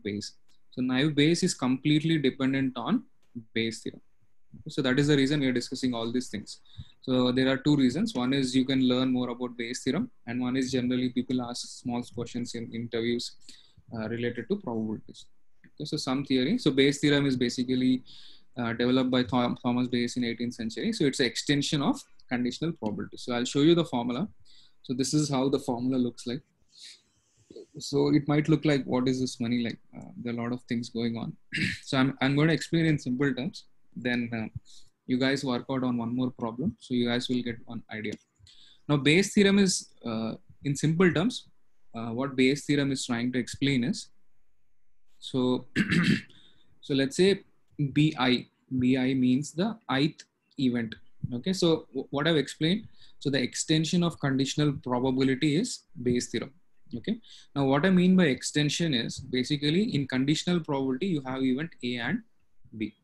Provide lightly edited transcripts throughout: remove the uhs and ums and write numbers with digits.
Bayes. So naive Bayes is completely dependent on Bayes theorem. So that is the reason we are discussing all these things. So there are two reasons. One is you can learn more about Bayes theorem, and one is generally people ask small questions in interviews related to probabilities. Okay, so some theory. So Bayes theorem is basically developed by Thomas Bayes in 18th century. So it's an extension of conditional probability. So I'll show you the formula. So this is how the formula looks like. So it might look like, what is this money like? There are a lot of things going on. So I'm going to explain in simple terms. Then you guys work out on one more problem. So you guys will get one idea. Now Bayes theorem is, in simple terms, what Bayes theorem is trying to explain is, so, so let's say BI means the ith event. Okay, so what I've explained, so the extension of conditional probability is Bayes theorem. Okay, now what I mean by extension is basically in conditional probability you have event A and B,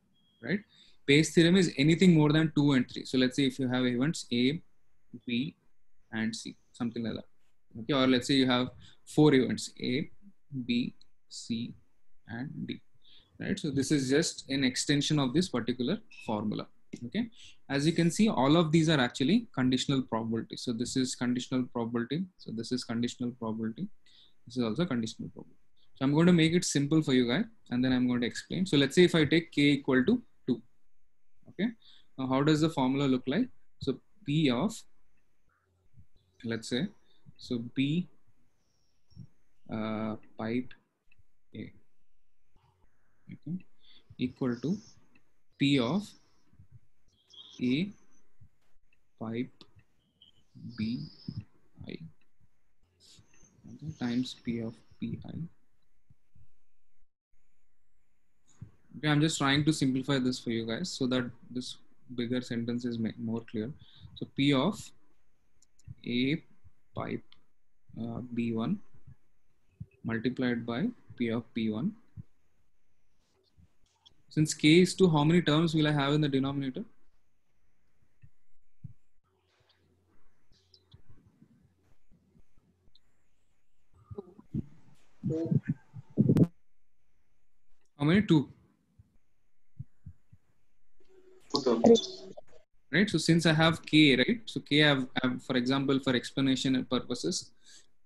right? Bayes theorem is anything more than 2 and 3. So let's say if you have events A, B, and C, something like that. Okay, or let's say you have 4 events A, B, C, and D, right? So this is just an extension of this particular formula. Okay, as you can see, all of these are actually conditional probability. So this is conditional probability. So this is conditional probability. This is also conditional probability. So I'm going to make it simple for you guys, and then I'm going to explain. So let's say if I take k equal to 2. Okay, now how does the formula look like? So P of, let's say, so B pipe A, okay, equal to P of A pipe B I, okay, times P of P I. Okay, I'm just trying to simplify this for you guys so that this bigger sentence is more clear. So P of A pipe B1 multiplied by P of P1. Since K is 2, how many terms will I have in the denominator? How many? 2. Right, so since I have K, right, so K I have, for example, for explanation purposes,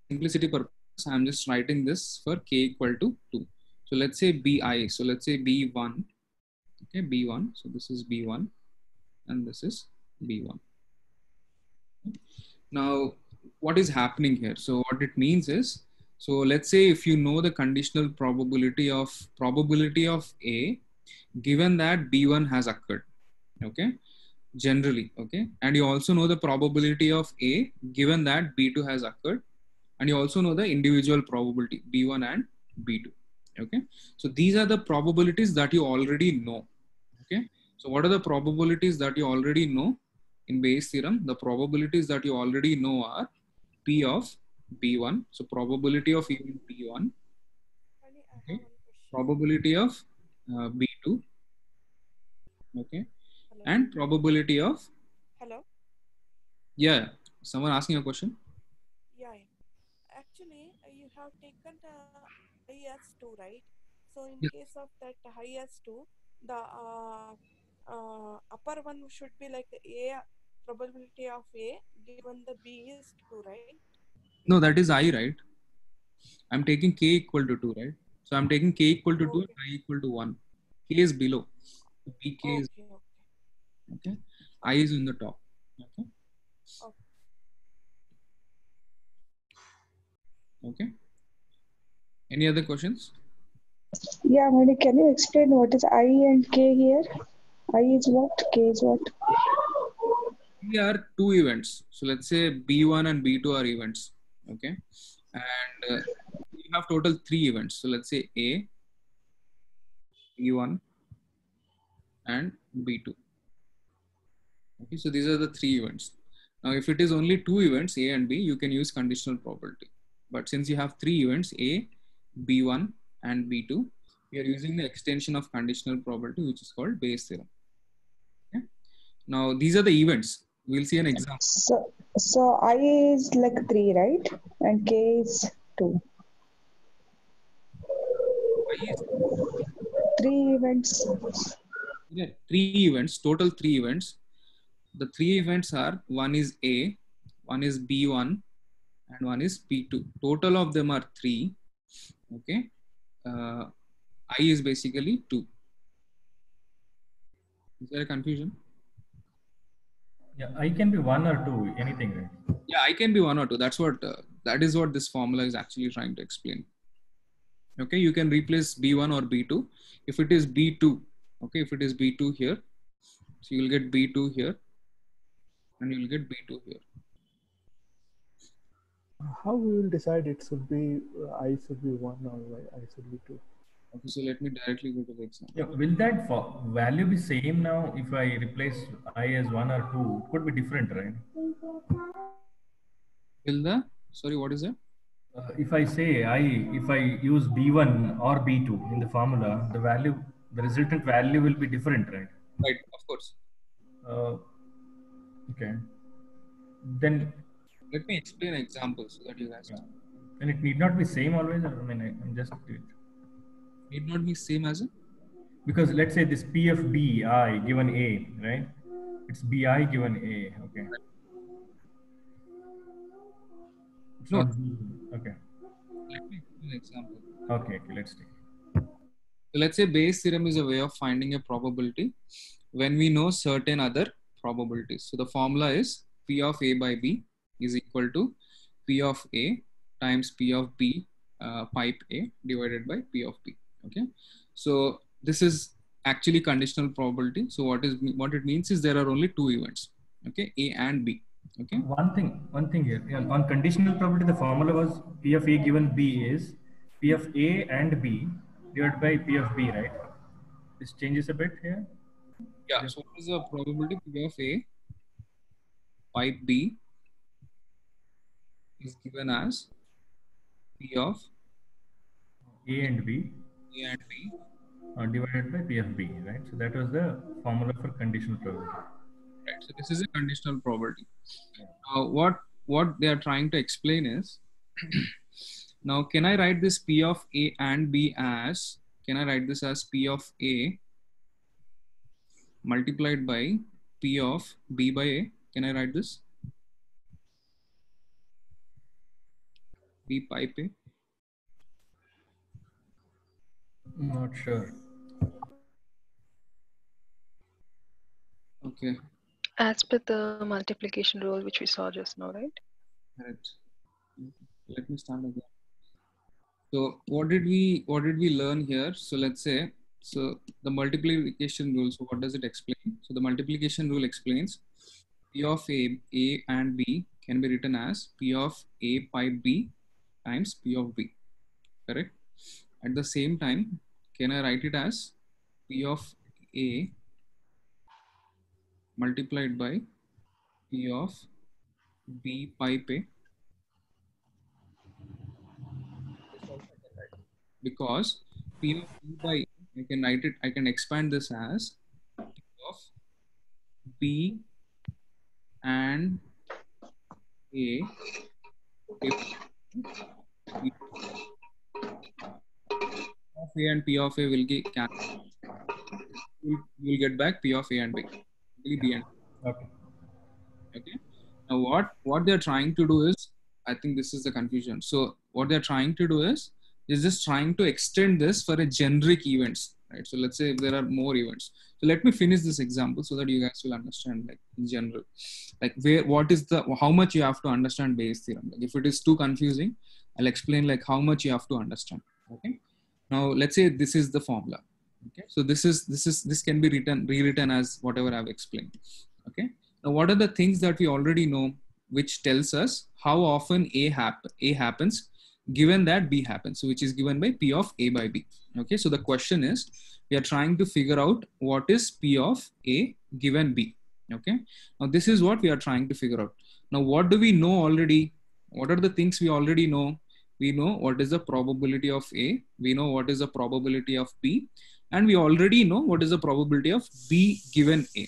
simplicity purposes, I'm just writing this for K equal to 2. So let's say BI, so let's say B1, okay, B1, so this is B1 and this is B1. Now what is happening here? So what it means is, so let's say if you know the conditional probability of A, given that B1 has occurred, okay, generally, okay, and you also know the probability of A given that B2 has occurred, and you also know the individual probability B1 and B2. Okay, so these are the probabilities that you already know. Okay, so what are the probabilities that you already know in Bayes theorem? The probabilities that you already know are P of B1, so probability of event B1, okay, probability of B2, okay, Hello. and probability of, Hello. yeah, someone asking a question. Yeah. Actually, you have taken IS2, right? So in Yeah. case of that IS2, the upper one should be like A probability of A given the B is 2, right? No, that is I, right? I'm taking k equal to 2, right? So I'm taking k equal to 2 Okay. and I equal to 1. K is below. So pk is, Okay. Okay. okay. I Okay. is on the top. Okay. Okay. Okay. Any other questions? Yeah, Mani, can you explain what is I and K here? I is what? K is what? We are 2 events. So let's say B1 and B2 are events. Okay. And you have total 3 events. So let's say A, B1, and B2. Okay. So these are the 3 events. Now, if it is only 2 events, A and B, you can use conditional probability. But since you have 3 events, A, B1, and B2, we are using the extension of conditional probability, which is called Bayes theorem. Okay? Now, these are the events. We'll see an example. So I is like 3, right? And K is 2. I I is 3 events. yeah, 3 events, total 3 events. The 3 events are one is A, one is B1, and one is P2. Total of them are 3. Okay. I is basically 2. Is there a confusion? Yeah, I can be 1 or 2, anything, right? Yeah, I can be 1 or 2. That is what this formula is actually trying to explain. Okay, you can replace B1 or B2. If it is B2, okay, if it is B2 here, so you will get B2 here, and you will get B2 here. How we will decide it should be I should be 1 or I should be 2? Okay, so let me directly go to the example. Yeah, will that value be same now if I replace I as 1 or 2? It could be different, right? Sorry, what is that? If I say if I use B1 or B2 in the formula, the resultant value will be different, right? Right, of course. Okay. Then Let me explain an example so that you guys and it need not be same always. I mean, I'm just need not be same as it. Because let's say this P of B I given A, right? It's BI given A. Okay. It's No. not B. Okay. Let me explain an example. Okay. Let's take. So let's say Bayes theorem is a way of finding a probability when we know certain other probabilities. So the formula is P of A by B is equal to P of A times P of B pipe A divided by P of B. Okay. So this is actually conditional probability. So what it means is there are only 2 events. Okay, A and B. Okay. One thing here. Yeah, on conditional probability, the formula was P of A given B is P of A and B divided by P of B, right? This changes a bit here. Yeah. So what is the probability? P of A pipe B is given as P of A and B divided by P of B, right? So that was the formula for conditional probability. Right. So this is a conditional probability. What they are trying to explain is now can I write this P of A and B as P of A multiplied by P of B by A? Can I write this? B pipe A? Not sure. Okay. As per the multiplication rule which we saw just now, right? Correct. Let me start again. So what did we learn here? So let's say, so the multiplication rule, so what does it explain? So the multiplication rule explains P of A and B can be written as P of A pipe B times P of B, correct? At the same time, can I write it as P of A multiplied by P of B pipe A? Because P of B by A, I can expand this as P of B and A of A and P of A will get cancelled. You will get back P of A and B. B and Okay. Okay. Now what they're trying to do is, I think this is the confusion. So what they're trying to do is just trying to extend this for a generic events, right? So let's say if there are more events. So let me finish this example so that you guys will understand, like in general, like how much you have to understand Bayes theorem. Like if it is too confusing, I'll explain like how much you have to understand. Okay. Now let's say this is the formula. Okay. So this can be rewritten as whatever I've explained. Okay. Now what are the things that we already know which tells us how often A happens given that B happens, so which is given by P of A by B. Okay, so the question is, we are trying to figure out what is P of A given B. Okay, now this is what we are trying to figure out. Now what do we know already? What are the things we already know? We know what is the probability of A, we know what is the probability of B, and we already know what is the probability of B given A.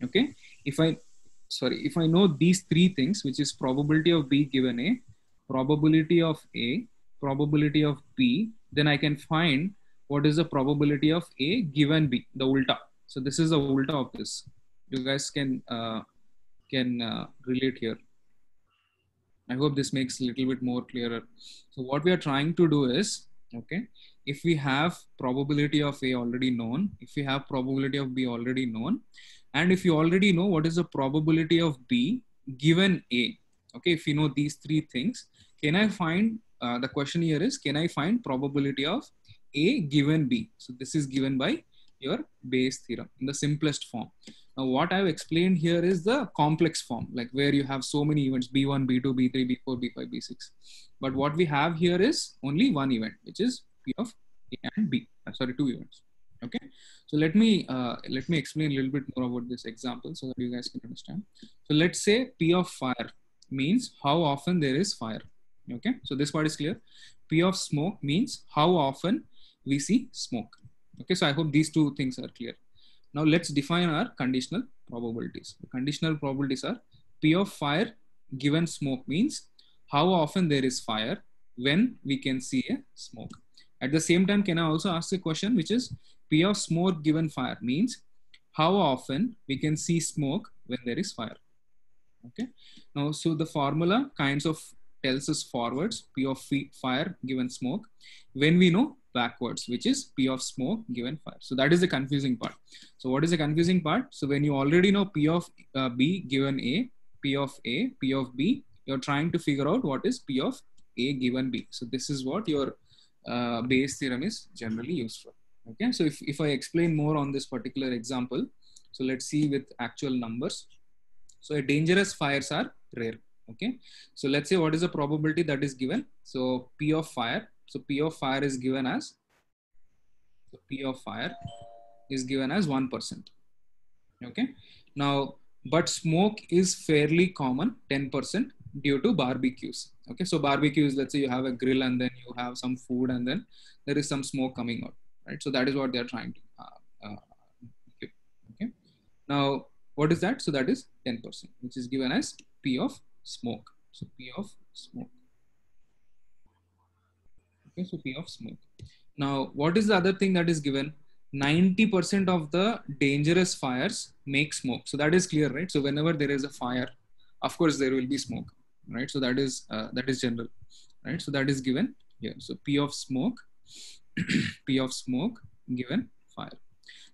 Okay, if I know these 3 things, which is probability of B given A, probability of A, probability of B, then I can find what is the probability of A given B, the ulta. So this is the ulta of this. You guys can relate here. I hope this makes a little bit more clearer. So what we are trying to do is, okay, if we have probability of A already known, if we have probability of B already known, and if you already know what is the probability of B given A, okay, if you know these three things, can I find, the question here is, can I find probability of A given B? So this is given by your Bayes theorem in the simplest form. Now what I've explained here is the complex form, like where you have so many events, B1, B2, B3, B4, B5, B6. But what we have here is only one event, which is P of A and B. Sorry, two events. Okay. So let me explain a little bit more about this example so that you guys can understand. So let's say P of fire means how often there is fire. Okay. So this part is clear. P of smoke means how often we see smoke. Okay. So I hope these two things are clear. Now let's define our conditional probabilities. The conditional probabilities are P of fire given smoke means how often there is fire when we can see a smoke. At the same time, can I also ask a question, which is P of smoke given fire means how often we can see smoke when there is fire. Okay. Now, so the formula kinds of tells us forwards, P of fire given smoke, when we know backwards, which is P of smoke given fire. So that is the confusing part. So what is the confusing part? So when you already know P of B given A, P of A, P of B, you're trying to figure out what is P of A given B. So this is what your Bayes theorem is generally used for. Okay. So if I explain more on this particular example, so let's see with actual numbers. So dangerous fires are rare. Okay. So let's say what is the probability that is given. So P of fire. So P of fire is given as, so P of fire is given as 1%. Okay. Now, but smoke is fairly common, 10% due to barbecues. Okay. So barbecues, let's say you have a grill and then you have some food and then there is some smoke coming out, right? So that is what they are trying to give. Okay. Now, what is that? So that is 10%, which is given as P of smoke. So P of smoke. Okay, so P of smoke. Now, what is the other thing that is given? 90% of the dangerous fires make smoke. So that is clear, right? So whenever there is a fire, of course there will be smoke, right? So that is general, right? So that is given here. So P of smoke, P of smoke given fire.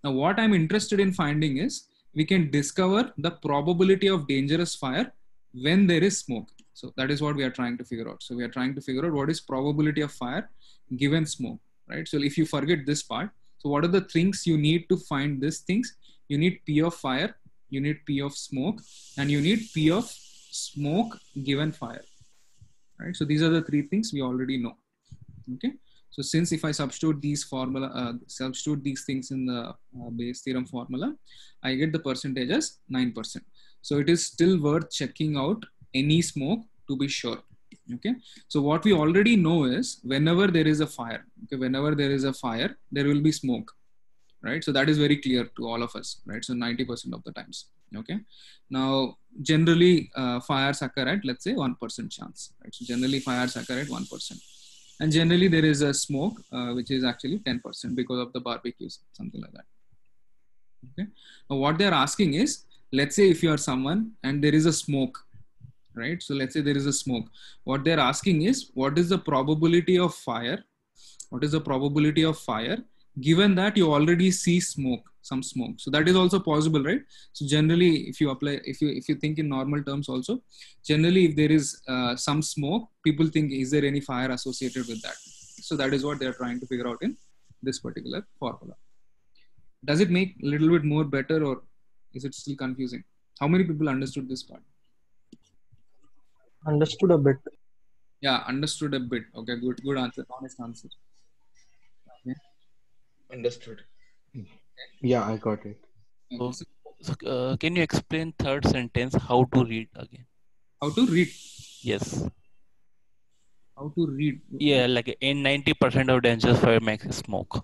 Now, what I'm interested in finding is we can discover the probability of dangerous fire when there is smoke. So that is what we are trying to figure out. So we are trying to figure out what is probability of fire given smoke, right? So if you forget this part, so what are the things you need to find these things? You need P of fire, you need P of smoke, and you need P of smoke given fire, right? So these are the three things we already know. Okay. So since if I substitute these substitute these things in the Bayes theorem formula, I get the percentage as 9%. So it is still worth checking out any smoke to be sure. Okay. So what we already know is whenever there is a fire, okay, whenever there is a fire, there will be smoke, right? So that is very clear to all of us, right? So 90% of the times. Okay. Now, generally fires occur at, let's say 1% chance, right? So generally fires occur at 1%. And generally there is a smoke, which is actually 10% because of the barbecues, something like that. Okay. Now what they're asking is, let's say if you are someone and there is a smoke, right? So let's say there is a smoke. What they're asking is, what is the probability of fire? What is the probability of fire given that you already see smoke, some smoke? So that is also possible, right? So generally, if you apply, if you think in normal terms also, generally if there is some smoke, people think, is there any fire associated with that? So that is what they're trying to figure out in this particular formula. Does it make a little bit more better, or is it still confusing? How many people understood this part? Understood a bit. Yeah, understood a bit. Okay, good answer, honest answer. Okay. Understood. Yeah, I got it. Okay. So, can you explain third sentence, how to read again? How to read? Yes. How to read? Yeah, like in 90% of dangerous fire makes smoke.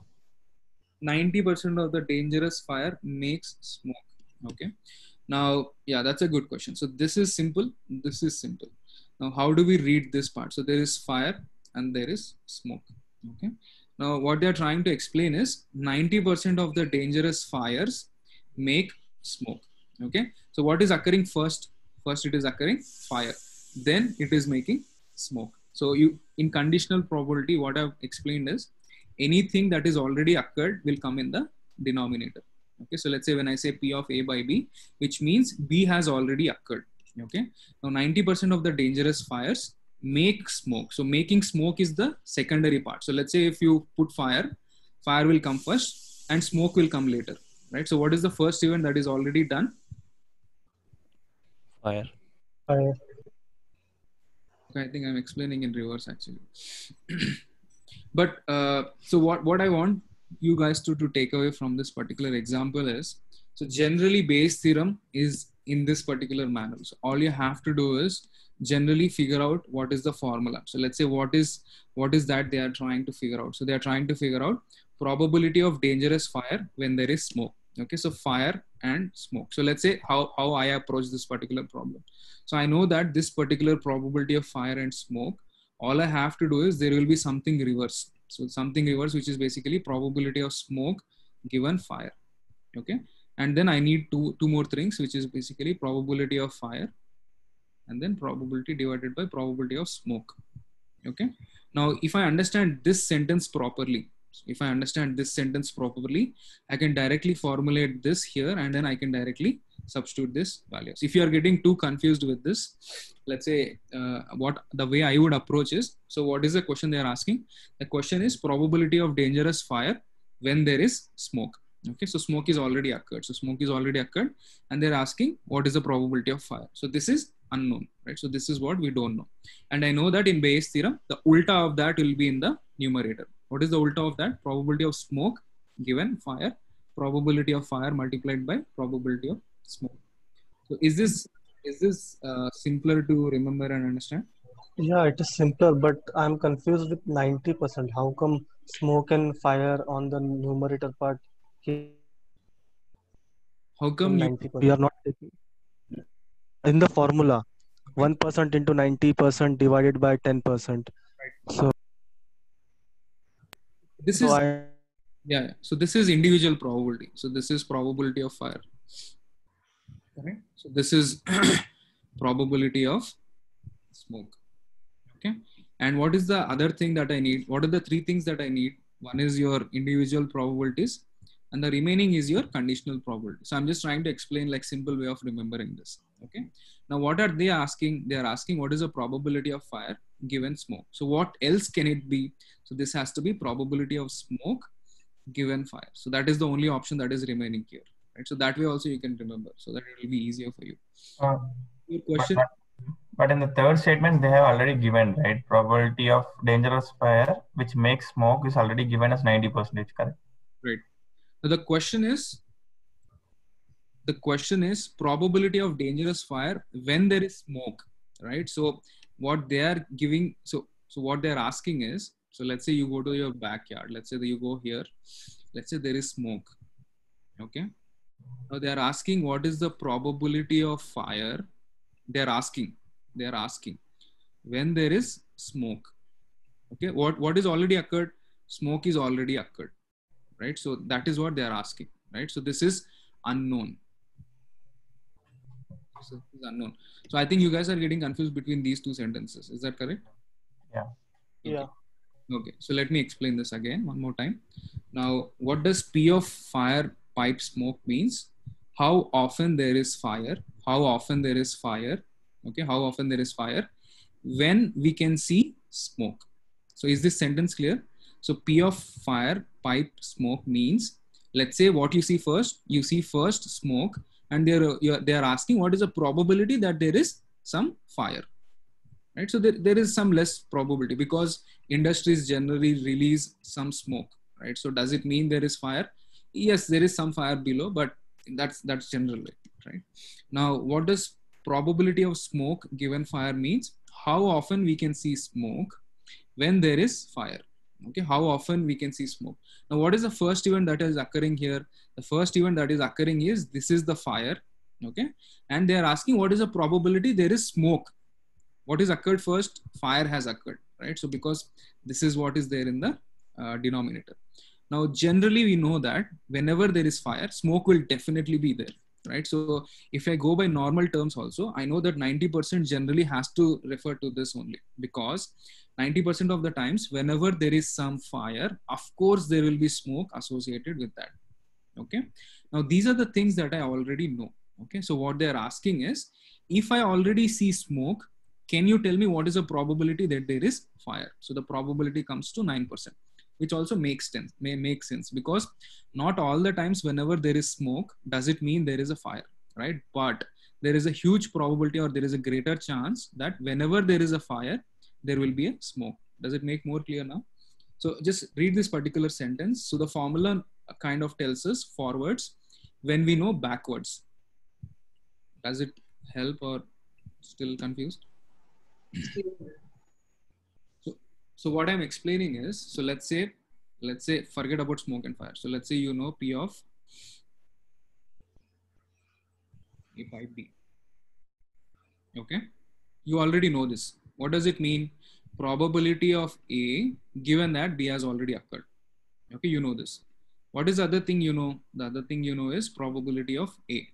90% of the dangerous fire makes smoke. Okay. Now, yeah, that's a good question. So this is simple. This is simple. Now, how do we read this part? So there is fire and there is smoke. Okay. Now, what they're trying to explain is 90% of the dangerous fires make smoke. Okay. So what is occurring first? First it is occurring fire. Then it is making smoke. So you, in conditional probability, what I've explained is anything that is already occurred will come in the denominator. Okay. So let's say when I say P of A by B, which means B has already occurred. Okay. Now 90% of the dangerous fires make smoke. So making smoke is the secondary part. So let's say if you put fire, fire will come first and smoke will come later, right? So what is the first event that is already done? Fire. Fire. Okay, I think I'm explaining in reverse actually. But so what I want you guys to take away from this particular example is, so generally Bayes' theorem is in this particular manner. So all you have to do is generally figure out what is the formula. So let's say what is that they are trying to figure out. So they are trying to figure out probability of dangerous fire when there is smoke. Okay, so fire and smoke. So let's say how I approach this particular problem. So I know that this particular probability of fire and smoke, all I have to do is there will be something reverse. So something reverse, which is basically probability of smoke given fire. Okay, and then I need two more things, which is basically probability of fire and then probability divided by probability of smoke. Okay. Now, if I understand this sentence properly, I can directly formulate this here and then I can directly substitute this values. If you are getting too confused with this, let's say the way I would approach is, so what is the question they are asking? The question is probability of dangerous fire when there is smoke. Okay, so smoke is already occurred. So smoke is already occurred and they're asking what is the probability of fire. So this is unknown, right? So this is what we don't know. And I know that in Bayes' theorem, the ulta of that will be in the numerator. What is the ulta of that? Probability of smoke given fire, probability of fire multiplied by probability of smoke. So is this simpler to remember and understand? Yeah, it is simpler, but I'm confused with 90%. How come smoke and fire on the numerator part? How come 90%? We are not taking in the formula 1% into 90% divided by 10%. Right. So this is yeah. So this is individual probability. So this is probability of fire. Okay. So this is probability of smoke. Okay. And what is the other thing that I need? What are the three things that I need? One is your individual probabilities and the remaining is your conditional probability. So I'm just trying to explain like simple way of remembering this. Okay. Now what are they asking? They are asking what is the probability of fire given smoke. So what else can it be? So this has to be probability of smoke given fire. So that is the only option that is remaining here. Right. So that way also you can remember so that it will be easier for you. Your question. But in the third statement, they have already given, right? Probability of dangerous fire, which makes smoke, is already given as 90%, correct? Right. Now the question is probability of dangerous fire when there is smoke, right? So what they are giving, so what they are asking is, so let's say you go to your backyard. Let's say that you go here. Let's say there is smoke. Okay. Now they are asking what is the probability of fire. They are asking when there is smoke. Okay. What is already occurred? Smoke is already occurred. Right. So that is what they are asking. Right. So this is unknown. So this is unknown. So I think you guys are getting confused between these two sentences. Is that correct? Yeah. Okay. Yeah. Okay. So let me explain this again one more time. Now, what does P of fire pipe smoke means? How often there is fire? How often there is fire? Okay. How often there is fire when we can see smoke? So is this sentence clear? So P of fire pipe smoke means, let's say what you see first smoke and they are asking what is the probability that there is some fire, right? So there is some less probability because industries generally release some smoke, right? So does it mean there is fire? Yes, there is some fire below, but that's generally, right? Now, what does probability of smoke given fire means? How often we can see smoke when there is fire. Okay, how often we can see smoke. Now, what is the first event that is occurring here? The first event that is occurring is this is the fire. Okay, and they are asking what is the probability there is smoke. What is occurred first? Fire has occurred, right? So because this is what is there in the denominator. Now, generally, we know that whenever there is fire, smoke will definitely be there, right? So if I go by normal terms also, I know that 90% generally has to refer to this only, because 90% of the times, whenever there is some fire, of course, there will be smoke associated with that. Okay. Now, these are the things that I already know. Okay. So what they're asking is, if I already see smoke, can you tell me what is the probability that there is fire? So the probability comes to 9%, which also makes sense, may make sense, because not all the times whenever there is smoke, does it mean there is a fire, right? But there is a huge probability, or there is a greater chance that whenever there is a fire, there will be a smoke. Does it make more clear now? So just read this particular sentence. So the formula kind of tells us forwards when we know backwards. Does it help, or still confused? So what I'm explaining is, so let's say forget about smoke and fire. So let's say you know P of A by B. Okay, you already know this. What does it mean? Probability of A given that B has already occurred. Okay, you know this. What is the other thing you know? The other thing you know is probability of A.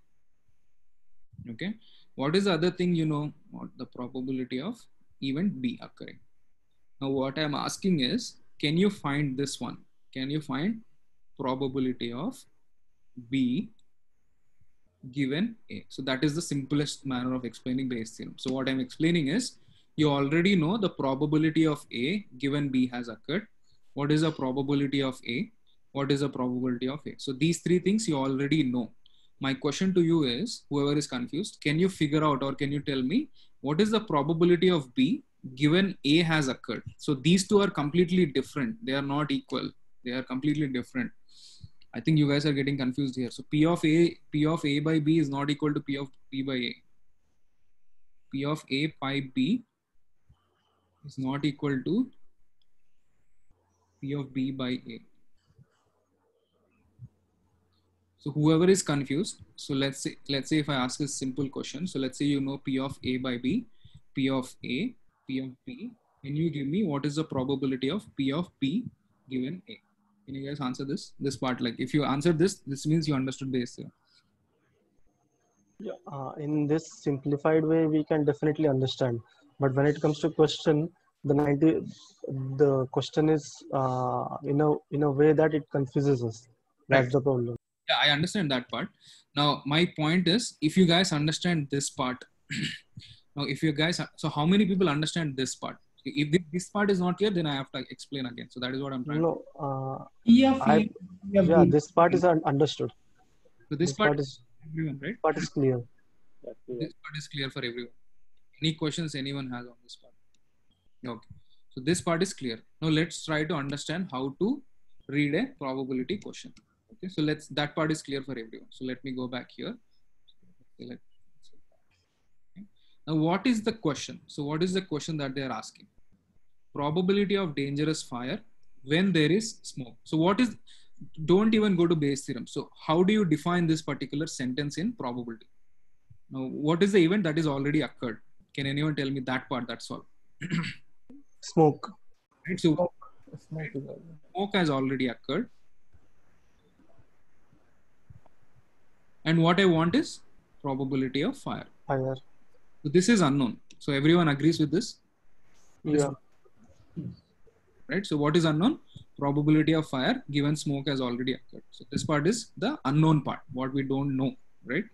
Okay, what is the other thing you know? What the probability of event B occurring? Now what I'm asking is, can you find this one? Can you find probability of B given A? So that is the simplest manner of explaining Bayes theorem. So what I'm explaining is, you already know the probability of A given B has occurred. What is the probability of A? What is the probability of A? So these three things you already know. My question to you is, whoever is confused, can you figure out, or can you tell me what is the probability of B given A has occurred? So these two are completely different. They are not equal. They are completely different. I think you guys are getting confused here. So P of A by B is not equal to P of B by A. P of A by B is not equal to P of B by A. So whoever is confused, so let's say if I ask a simple question, so let's say you know P of A by B, P of A, P of B. Can you give me what is the probability of P of B given A? Can you guys answer this part? Like if you answer this means you understood Bayes theorem. In this simplified way, we can definitely understand. But when it comes to question, the question is in a way that it confuses us. That's Right. the problem. Yeah, I understand that part. Now, my point is, if you guys understand this part, now if you guys, so how many people understand this part? If this part is not clear, then I have to explain again. So that is what I'm trying to No, this part is understood. So this part is everyone, right? Part is clear. This part is clear for everyone. Any questions anyone has on this part? Okay. So this part is clear. Now let's try to understand how to read a probability question. Okay. So that part is clear for everyone. So let me go back here. Okay. Now what is the question? So what is the question that they are asking? Probability of dangerous fire when there is smoke. So what is, don't even go to Bayes theorem. So how do you define this particular sentence in probability? Now, what is the event that is already occurred? Can anyone tell me that part? That's all. Smoke. Right. So smoke has already occurred. And what I want is probability of fire. Fire. So this is unknown. So everyone agrees with this? Yeah. Right. So what is unknown? Probability of fire given smoke has already occurred. So this part is the unknown part, what we don't know, right?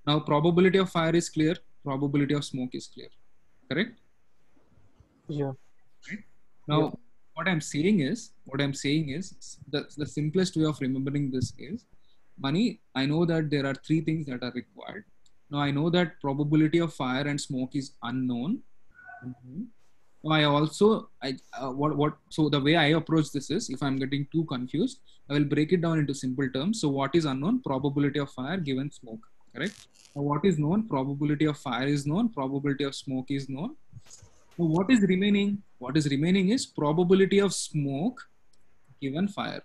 Now probability of fire is clear. Probability of smoke is clear. Correct? Yeah. Right? Now what I'm saying is the simplest way of remembering this is, Mani, I know that there are three things that are required. Now I know that probability of fire and smoke is unknown. I also, so the way I approach this is, if I'm getting too confused, I will break it down into simple terms. So what is unknown? Probability of fire given smoke, correct? Now what is known? Probability of fire is known, probability of smoke is known. So what is remaining? What is remaining is probability of smoke given fire.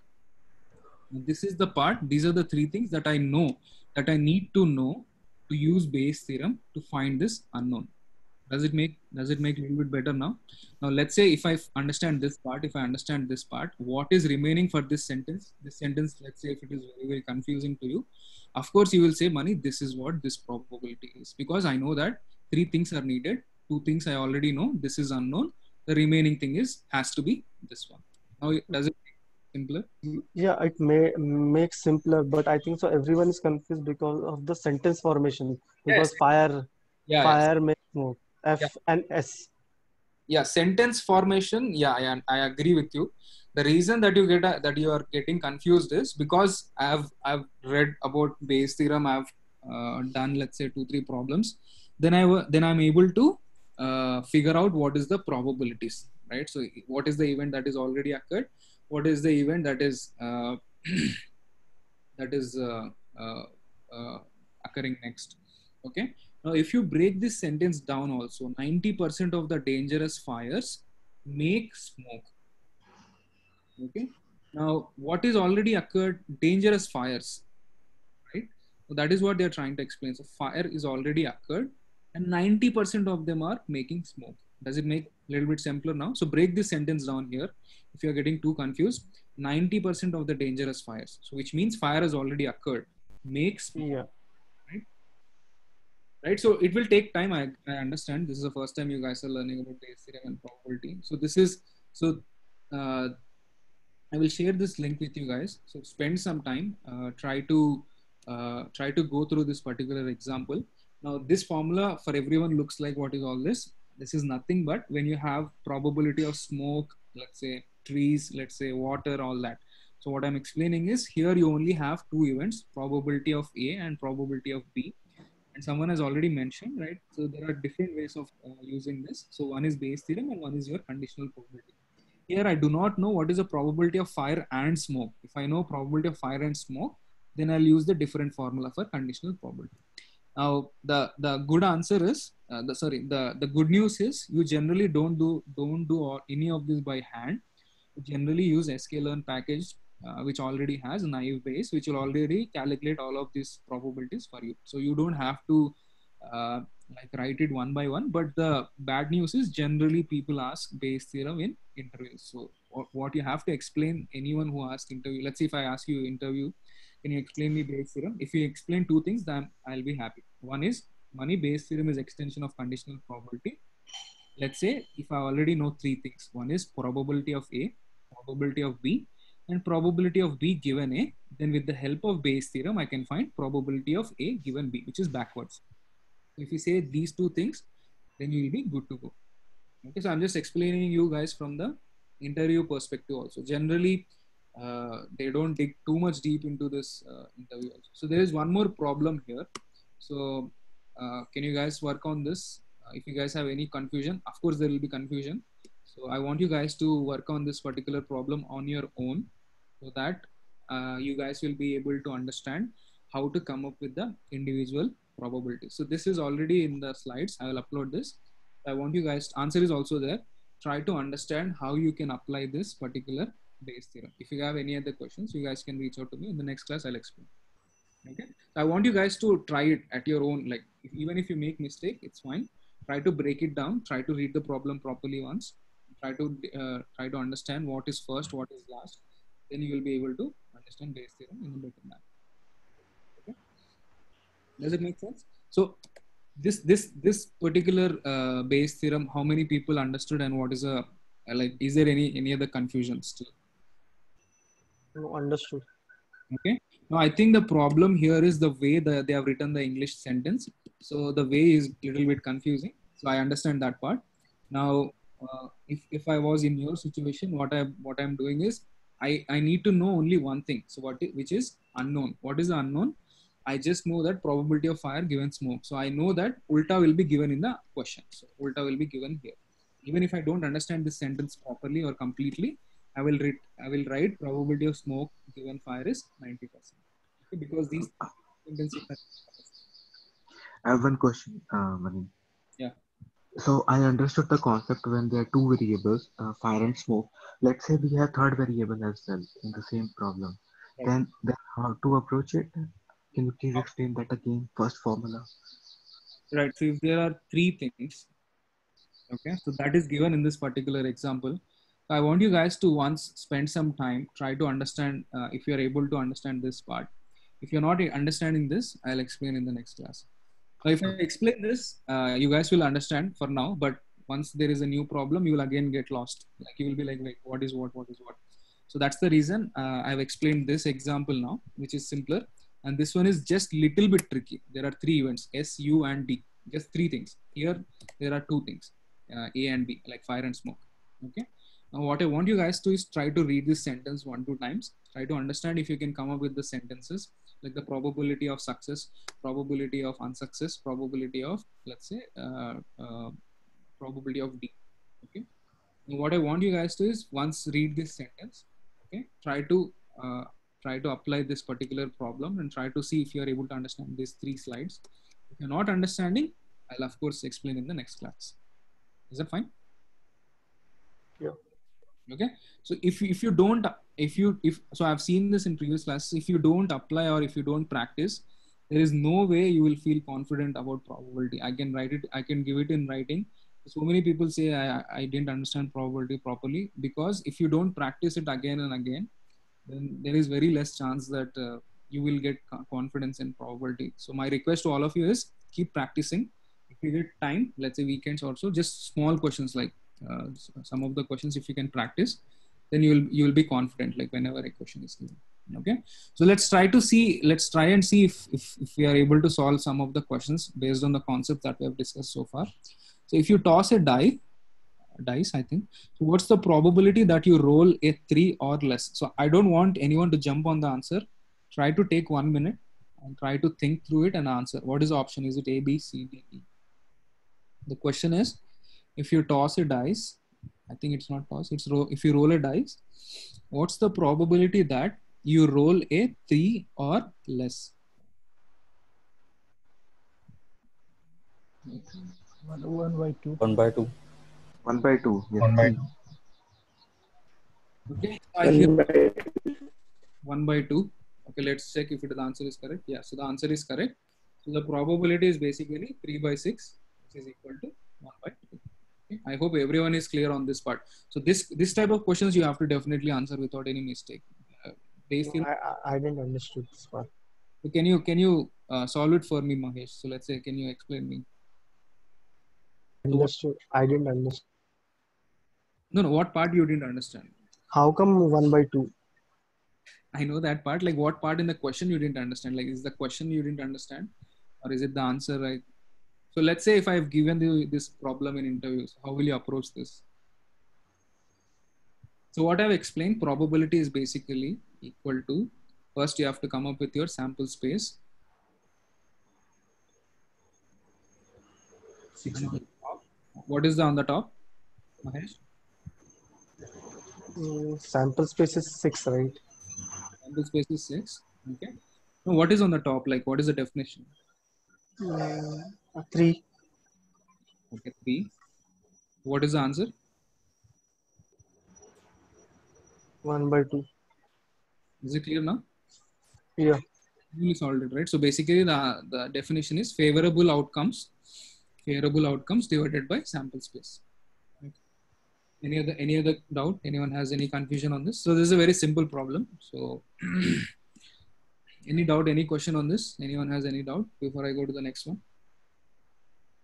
And this is the part, these are the three things that I know, that I need to know to use Bayes theorem to find this unknown. Does it make a little bit better now? Now let's say if I understand this part, what is remaining for this sentence? This sentence, let's say if it is very, very confusing to you, of course you will say, Mani, this is what this probability is, because I know that 3 things are needed. 2 things I already know. This is unknown. The remaining thing has to be this one. Now does it make simpler? Yeah, it may make simpler, but I think so everyone is confused because of the sentence formation. Because Yes. fire Yeah. makes smoke. F Yeah. and S. Yeah, sentence formation. Yeah, I agree with you. The reason that you are getting confused is because I've read about Bayes theorem. I've done, let's say, 2-3 problems. Then I'm able to figure out what is the probabilities, right? So what is the event that is already occurred? What is the event that is that is occurring next? Okay. Now, if you break this sentence down also, 90% of the dangerous fires make smoke. Okay. Now, what is already occurred? Dangerous fires, right? So that is what they're trying to explain. So fire is already occurred and 90% of them are making smoke. Does it make a little bit simpler now? So break this sentence down here. If you're getting too confused, 90% of the dangerous fires. So which means fire has already occurred. Make smoke. Yeah. Right, so it will take time. I understand this is the first time you guys are learning about Bayes theorem and probability. So this is uh, I will share this link with you guys. So spend some time, try to go through this particular example. Now this formula for everyone looks like, what is all this? This is nothing but when you have probability of smoke, let's say trees, let's say water, all that. So what I'm explaining is here you only have 2 events, probability of A and probability of B. And someone has already mentioned, right? So there are different ways of using this. So one is Bayes theorem and one is your conditional probability. Here I do not know what is the probability of fire and smoke. If I know probability of fire and smoke, then I'll use the different formula for conditional probability. Now the good answer is the good news is you generally don't do any of this by hand. You generally use sklearn package, which already has naive Bayes, which will already calculate all of these probabilities for you. So you don't have to like write it one by one. But the bad news is generally people ask Bayes theorem in interviews. So what you have to explain, anyone who asks interview, let's say if I ask you interview, can you explain me Bayes theorem? If you explain 2 things, then I'll be happy. One is Bayes theorem is extension of conditional probability. Let's say if I already know 3 things. One is probability of A, probability of B, and probability of B given A. Then with the help of Bayes theorem, I can find probability of A given B, which is backwards. If you say these 2 things, then you will be good to go. Okay, so I'm just explaining you guys from the interview perspective also. Generally, they don't dig too much deep into this interview also. So there is one more problem here. So can you guys work on this? If you guys have any confusion, of course there will be confusion. So I want you guys to work on this particular problem on your own, so that you guys will be able to understand how to come up with the individual probabilities. So this is already in the slides. I will upload this. I want you guys, answer is also there. Try to understand how you can apply this particular Bayes theorem. If you have any other questions, you guys can reach out to me. In the next class, I'll explain. Okay. So I want you guys to try it at your own. Like even if you make mistake, it's fine. Try to break it down. Try to read the problem properly once. Try to understand what is first, what is last. Then you will be able to understand Bayes theorem in a better manner. Okay. Does it make sense? So this particular Bayes theorem, how many people understood, and what is like? Is there any other confusion still? No, understood. Okay. Now I think the problem here is the way that they have written the English sentence. So the way is a little bit confusing. So I understand that part. Now, if I was in your situation, what I'm doing is I need to know only one thing. So which is unknown. What is the unknown? I just know that probability of fire given smoke. So I know that ulta will be given in the question. So ulta will be given here. Even if I don't understand this sentence properly or completely, I will write probability of smoke given fire is 90%. Okay, because these sentences are. I have one question, Mani. Yeah. So I understood the concept when there are 2 variables, fire and smoke. Let's say we have 3rd variable as well in the same problem. Right. Then how to approach it? Can you please explain that again? First formula. Right. So if there are 3 things, Okay, so that is given in this particular example. I want you guys to once spend some time, try to understand if you are able to understand this part. If you're not understanding this, I'll explain in the next class. So if I explain this, you guys will understand for now, but once there is a new problem, you will again get lost. Like you will be like, wait, what is what is what? So that's the reason I've explained this example now, which is simpler. And this one is just little bit tricky. There are three events, S, U, and D. Just three things. Here, there are two things, A and B, like fire and smoke. Okay. Now, what I want you guys to is try to read this sentence 1-2 times. Try to understand if you can come up with the sentences, like the probability of success, probability of unsuccess, probability of, let's say, probability of D. Okay. And what I want you guys to is once read this sentence, okay, try to apply this particular problem and try to see if you are able to understand these three slides. If you're not understanding, I'll of course explain in the next class. Is that fine? Yeah. Okay. So if you don't, so I've seen this in previous classes, if you don't apply or if you don't practice, there is no way you will feel confident about probability. I can write it, I can give it in writing. So many people say I didn't understand probability properly, because if you don't practice it again and again, then there is very less chance that you will get confidence in probability. So my request to all of you is keep practicing. If you get time, let's say weekends also, just small questions like some of the questions, if you can practice, then you will be confident, like whenever a question is given. Okay, so let's try and see if we are able to solve some of the questions based on the concept that we have discussed so far. So if you toss a dice, I think, so what's the probability that you roll a 3 or less? So I don't want anyone to jump on the answer. Try to take 1 minute and try to think through it and answer. What is the option? Is it A, B, C, D, E? The question is, if you toss a dice, I think it's not toss, it's if you roll a dice, what's the probability that you roll a 3 or less? 1/2. 1/2. 1/2. Yes. 1/2. Okay. I hear 1/2. Okay, let's check if the answer is correct. Yeah, so the answer is correct. So the probability is basically 3/6, which is equal to 1/2. Okay. I hope everyone is clear on this part. So this type of questions you have to definitely answer without any mistake. I didn't understand this part. So can you solve it for me, Mahesh? So let's say, can you explain me? Understood. I didn't understand. No, what part you didn't understand? How come 1/2? I know that part. Like, what part in the question you didn't understand? Like, is the question you didn't understand, or is it the answer? Right. So let's say if I've given you this problem in interviews, how will you approach this? So what I've explained, probability is basically equal to, first you have to come up with your sample space. What is on the top, Mahesh? Sample space is 6, right? Sample space is 6. Okay. Now what is on the top? Like, what is the definition? 3. Okay, 3. What is the answer? 1/2. Is it clear now? Yeah. You solved it, right? So basically the definition is favorable outcomes divided by sample space. Right. Any other doubt? Anyone has any confusion on this? So this is a very simple problem. So any doubt, any question on this? Anyone has any doubt before I go to the next one?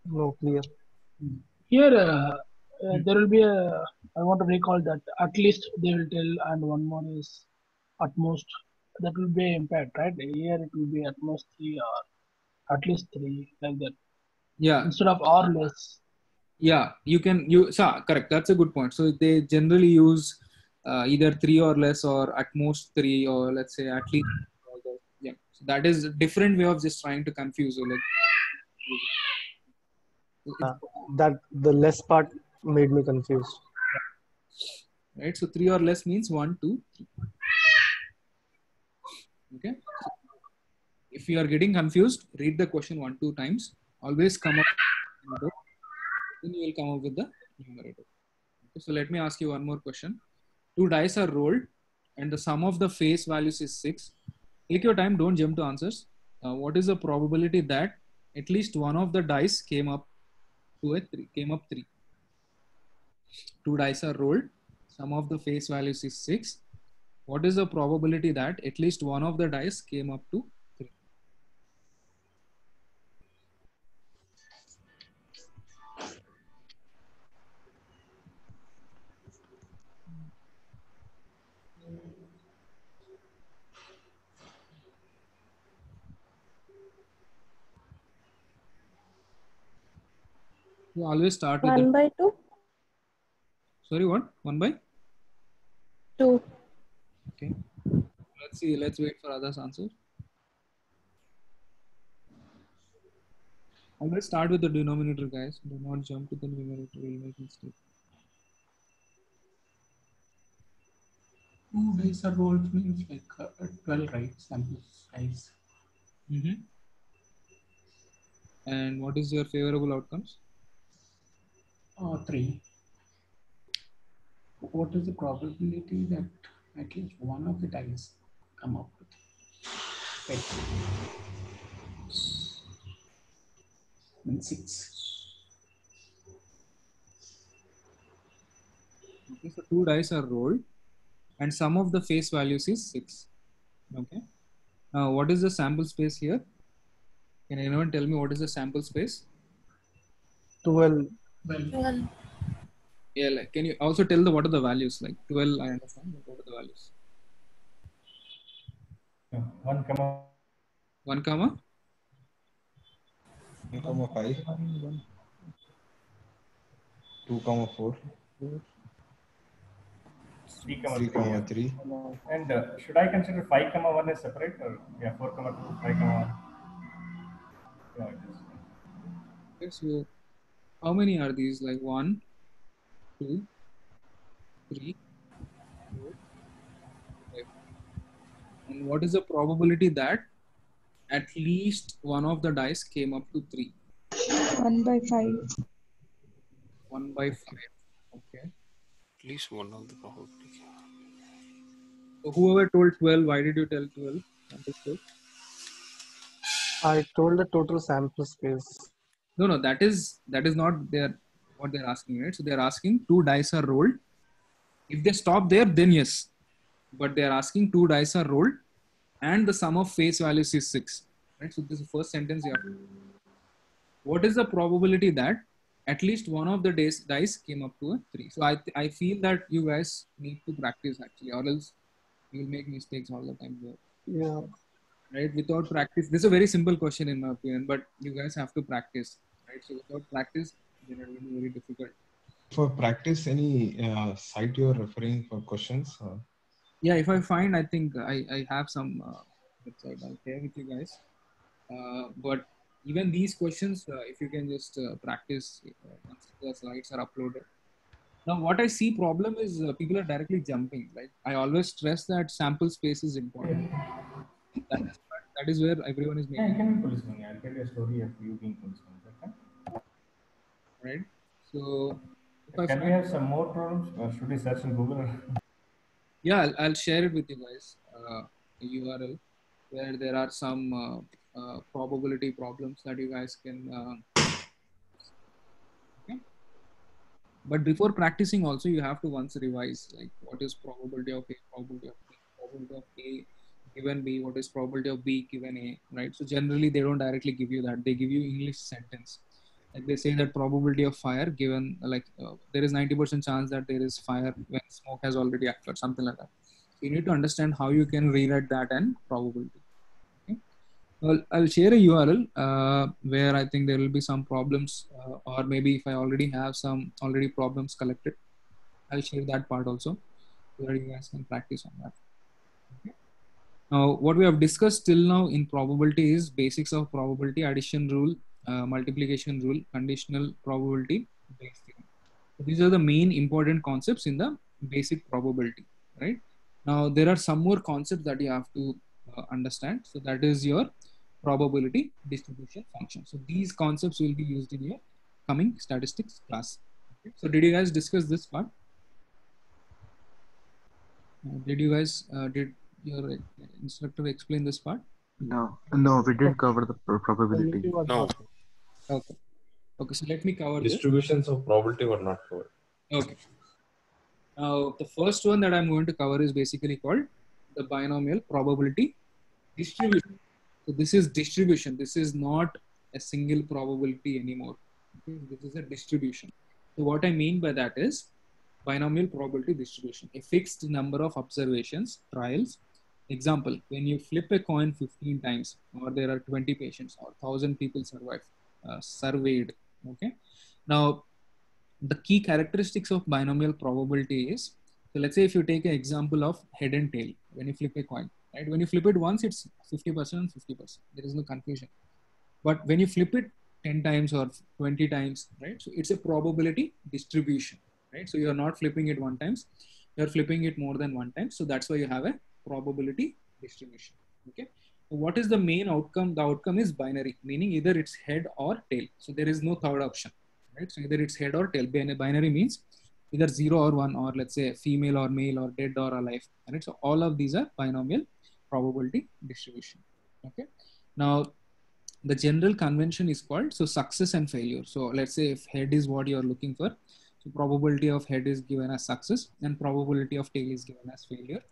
No, clear. Here there will be I want to recall that at least they will tell, and one more is at most. That will be impact, right? Here it will be at most 3 or at least 3, like that. Yeah. Instead of or less. Yeah, correct. That's a good point. So they generally use either 3 or less, or at most 3, or let's say at least. Yeah. So that is a different way of just trying to confuse you. Like, that the less part made me confused. Right. So 3 or less means 1, 2, 3. Okay. So if you are getting confused, read the question 1-2 times. Always come up with the, then you will come up with the numerator. Okay, so let me ask you one more question. 2 dice are rolled and the sum of the face values is 6. Take your time, don't jump to answers. What is the probability that at least one of the dice came up 3? Two dice are rolled. Sum of the face values is 6. What is the probability that at least one of the dice came up to 3? You always start with 1 by 2? Sorry, what? 1 by? 2. Okay. Let's see. Let's wait for others' answer. Always start with the denominator, guys. Do not jump to the numerator. We'll make mistake. 2 dice are rolled means like 12, right? Sample size. Mm-hmm. And what is your favorable outcomes? 3. What is the probability that at least one of the dice come up with? And 6. Okay, so 2 dice are rolled, and sum of the face values is 6. Okay. Now, what is the sample space here? Can anyone tell me what is the sample space? 12. 12. Yeah, like, can you also tell what are the values? Like 12, I understand, but what are the values? 1 comma 1 comma 5, 2 comma 4, 3 comma 3 comma 3. And should I consider 5 comma 1 as separate, or 4 comma 2, 5 comma 1? Yeah, it is. Okay, so how many are these? Like 1, 2, 3, 4, 5. And what is the probability that at least one of the dice came up to 3? 1 by 5. 1 by 5. Okay. At least one of the probability. So whoever told 12, why did you tell 12? I told the total sample space. No, that is not what they're asking, right? So they're asking 2 dice are rolled. If they stop there, then yes. But they're asking 2 dice are rolled, and the sum of face values is 6. Right? So this is the first sentence you have to. What is the probability that at least one of the dice came up to a 3? So I feel that you guys need to practice actually, or else you will make mistakes all the time here. Yeah. Right? Without practice, this is a very simple question in my opinion, but you guys have to practice. Right? So without practice, then it will be very difficult. For practice, any site you're referring for questions? Yeah, if I find, I think I have some website I'll share with you guys. But even these questions, if you can just practice once the slides are uploaded. Now, what I see problem is people are directly jumping. Like I always stress that sample space is important. That is where everyone is making. Yeah, I can be policeman. I'll tell you a story of you being policeman. Okay? Right. So, can we have some more problems, or should we search in Google? Yeah, I'll share it with you guys. A URL where there are some probability problems that you guys can. Okay. But before practicing, also you have to once revise like what is probability of A, probability of B, probability of A given B, what is probability of B given A, right? So generally they don't directly give you that. They give you English sentence. Like they say that probability of fire given there is 90% chance that there is fire when smoke has already occurred, something like that. So you need to understand how you can rewrite that and probability. Okay? Well, I'll share a URL where I think there will be some problems, or maybe if I already have some problems collected, I'll share that part also, so that you guys can practice on that. Okay. Now, what we have discussed till now in probability is basics of probability, addition rule, multiplication rule, conditional probability, Bayes theorem. So these are the main important concepts in the basic probability, right? Now, there are some more concepts that you have to understand. So that is your probability distribution function. So these concepts will be used in your coming statistics class. Okay. So did you guys discuss this part? Did you guys, did your instructor explain this part? No, we didn't cover the probability. No. Okay. Okay, so let me cover Distributions of probability were not covered. Okay. Now, the first one that I'm going to cover is basically called the binomial probability distribution. So this is distribution. This is not a single probability anymore. Okay? This is a distribution. So what I mean by that is binomial probability distribution. A fixed number of observations, trials. Example, when you flip a coin 15 times, or there are 20 patients, or 1,000 people surveyed. Okay. Now, the key characteristics of binomial probability is, so let's say if you take an example of head and tail, when you flip a coin, right? When you flip it once, it's 50% and 50%. There is no confusion. But when you flip it 10 times or 20 times, right? So it's a probability distribution, right? So you're not flipping it one time, you're flipping it more than one time. So that's why you have a probability distribution. Okay. So what is the main outcome? The outcome is binary, meaning either it's head or tail. So there is no third option, right? So either it's head or tail. Binary means either 0 or 1, or let's say female or male, or dead or alive. Right? So all of these are binomial probability distribution. Okay. Now, the general convention is called success and failure. So let's say if head is what you're looking for, so probability of head is given as success and probability of tail is given as failure.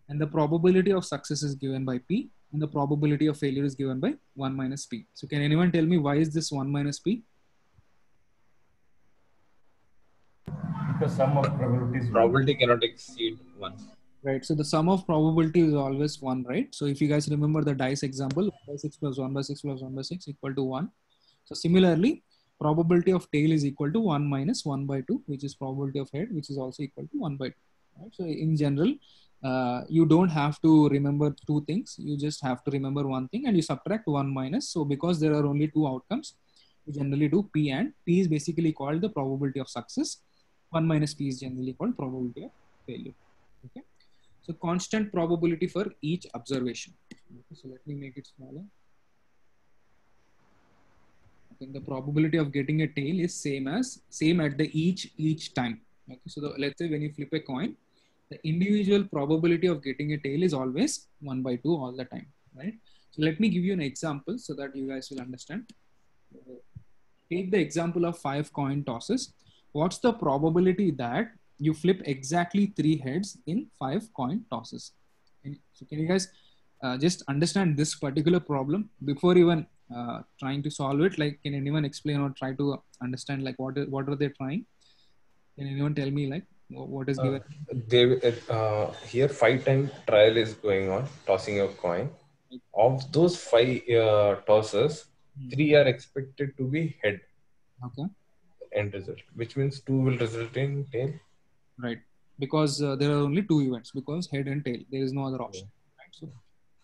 And the probability of success is given by P, and the probability of failure is given by 1 minus P. So can anyone tell me why is this 1 minus P? Because sum of probabilities. Probability cannot exceed 1. Right. So the sum of probability is always 1, right? So if you guys remember the dice example, 1 by 6 plus 1 by 6 plus 1 by 6 equal to 1. So similarly, probability of tail is equal to 1 minus 1 by 2, which is probability of head, which is also equal to 1 by 2. Right? So in general, you don't have to remember two things. You just have to remember one thing and you subtract 1 minus. So because there are only two outcomes, you generally do P, and P is basically called the probability of success. 1 minus P is generally called probability of failure. Okay. So constant probability for each observation. Okay, so let me make it smaller. Okay, the probability of getting a tail is same at the each time. Okay, so let's say when you flip a coin, the individual probability of getting a tail is always 1 by 2 all the time, right? So let me give you an example so that you guys will understand. Take the example of 5 coin tosses. What's the probability that you flip exactly 3 heads in 5 coin tosses? So can you guys just understand this particular problem before even trying to solve it? Like, can anyone explain or try to understand like what are they trying? Can anyone tell me like what is given? Here 5-time trial is going on, tossing a coin. Of those 5 tosses, 3 are expected to be head. Okay. End result, which means 2 will result in tail. Right, because there are only 2 events, because head and tail, there is no other option. Right?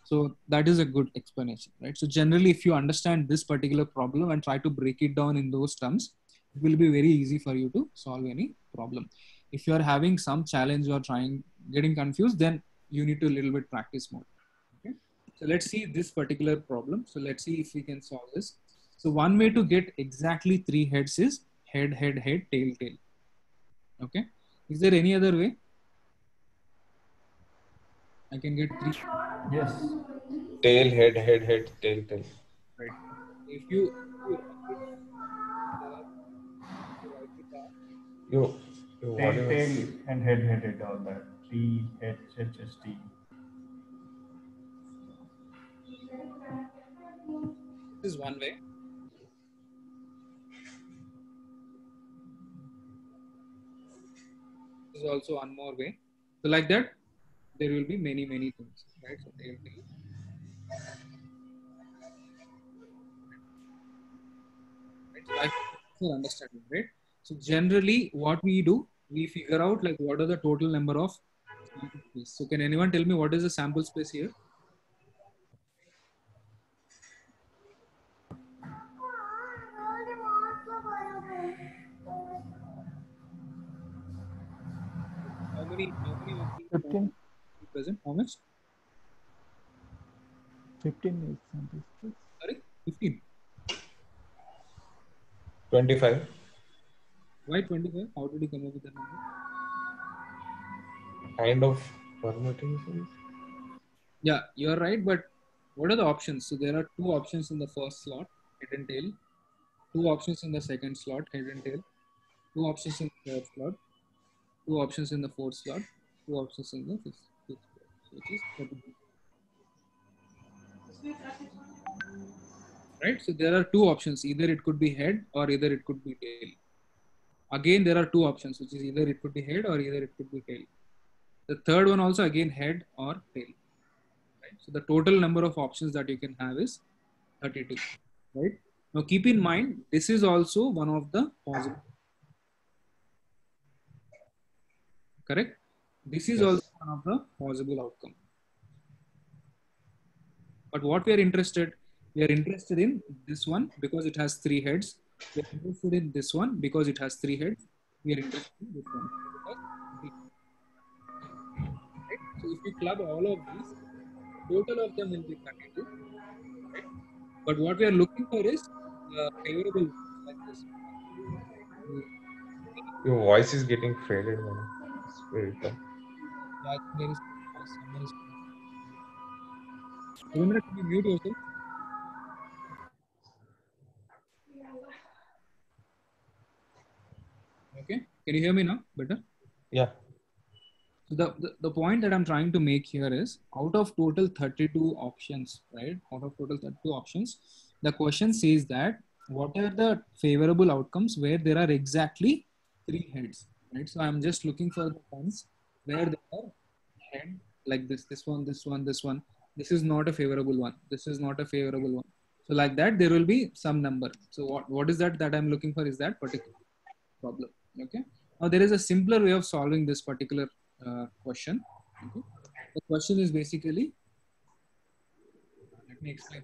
So that is a good explanation, right? So generally, if you understand this particular problem and try to break it down in those terms, it will be very easy for you to solve any problem. If you are having some challenge or getting confused, then you need to a little bit practice more. Okay. So let's see this particular problem. So let's see if we can solve this. So one way to get exactly 3 heads is head, head, head, tail, tail. Okay. Is there any other way? I can get 3. Yes. Tail, head, head, head, tail, tail. Right. If you tail and head, all that. T, H, H, S, T. This is one way. This is also one more way. So like that, there will be many things, right? So there will be right? So I understanding, right? So generally, what we do, we figure out like what are the total number of sample space. So can anyone tell me what is the sample space here? How many 15. Present? How much? 15 is sample space. Sorry, 15. 25. Why 25? How did you come up with that number? Kind of permutation. Yeah, you're right, but what are the options? So there are 2 options in the first slot, head and tail. 2 options in the second slot, head and tail. 2 options in the third slot, 2 options in the 4th slot, 2 options in the 5th slot, which is 32. Right? So there are 2 options. Either it could be head or either it could be tail. Again, there are 2 options, which is either it could be head or either it could be tail. The third one also again head or tail. Right? So the total number of options that you can have is 32. Right? Now keep in mind, this is also one of the possible. Correct? This is also one of the possible outcome. But what we are interested in this one because it has 3 heads. We are interested in this one because it has 3 heads. We are interested in this one. Right? So if you club all of these, total of them will be 32. Right? But what we are looking for is favorable like this. Your voice is getting faded, man. It's very tough. Yeah, there is someone is. Remember to mute yourself. Okay, can you hear me now better? Yeah. So the point that I'm trying to make here is out of total 32 options, right? Out of total 32 options, the question says that what are the favorable outcomes where there are exactly 3 heads, right? So I'm just looking for the ones where there are head like this one, this one, this one. This is not a favorable one. This is not a favorable one. So like that, there will be some number. So what is that I'm looking for is that particular problem. Okay. Now there is a simpler way of solving this particular question. Okay. The question is basically, let me explain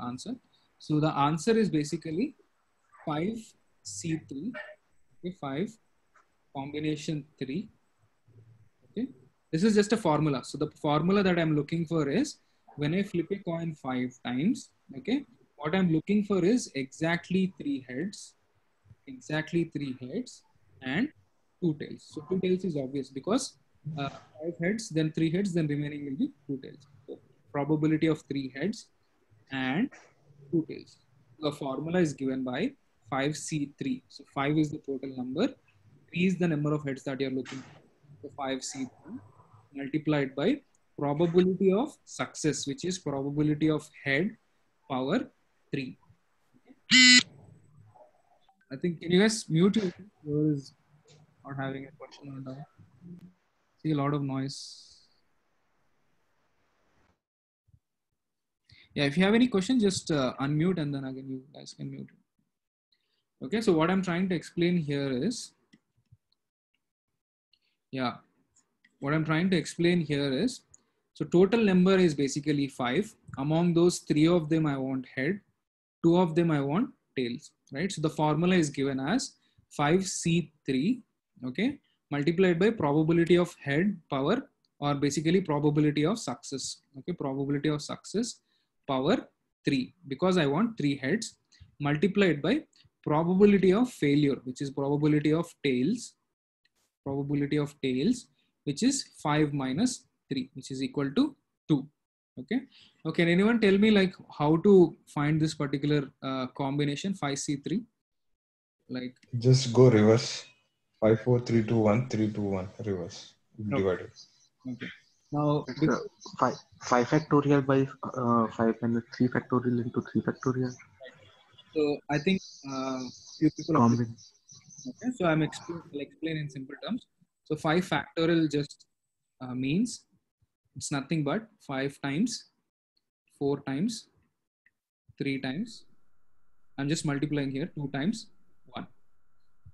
answer. So the answer is basically 5C3, okay, 5 combination 3. Okay. This is just a formula. So the formula that I'm looking for is when I flip a coin 5 times, okay, what I'm looking for is exactly 3 heads, and 2 tails. So 2 tails is obvious because 5 heads, then 3 heads, then remaining will be 2 tails. So probability of 3 heads and 2 tails. The formula is given by 5C3. So 5 is the total number, 3 is the number of heads that you're looking for. So 5C3 multiplied by probability of success, which is probability of head power 3. I think, can you guys mute yourself? Whoever is not having a question or not? See a lot of noise. Yeah, if you have any question, just unmute and then again you guys can mute. Okay, so what I'm trying to explain here is, so total number is basically 5. Among those, 3 of them I want head, 2 of them I want tails, right? So the formula is given as 5C3, okay, multiplied by probability of head power, or basically probability of success, okay, probability of success power 3, because I want 3 heads, multiplied by probability of failure, which is probability of tails, which is 5 minus 3, which is equal to 2. Okay. Now, can anyone tell me like how to find this particular combination 5C3? Like just go reverse. 5 4 3 2 1 3 2 1 reverse. Divided. Okay. Now it's 5 factorial by 5 and 3 factorial into 3 factorial. So I think few people are okay. So I'll explain in simple terms. So 5 factorial just means it's nothing but 5 times, 4 times, 3 times. I'm just multiplying here 2 times 1.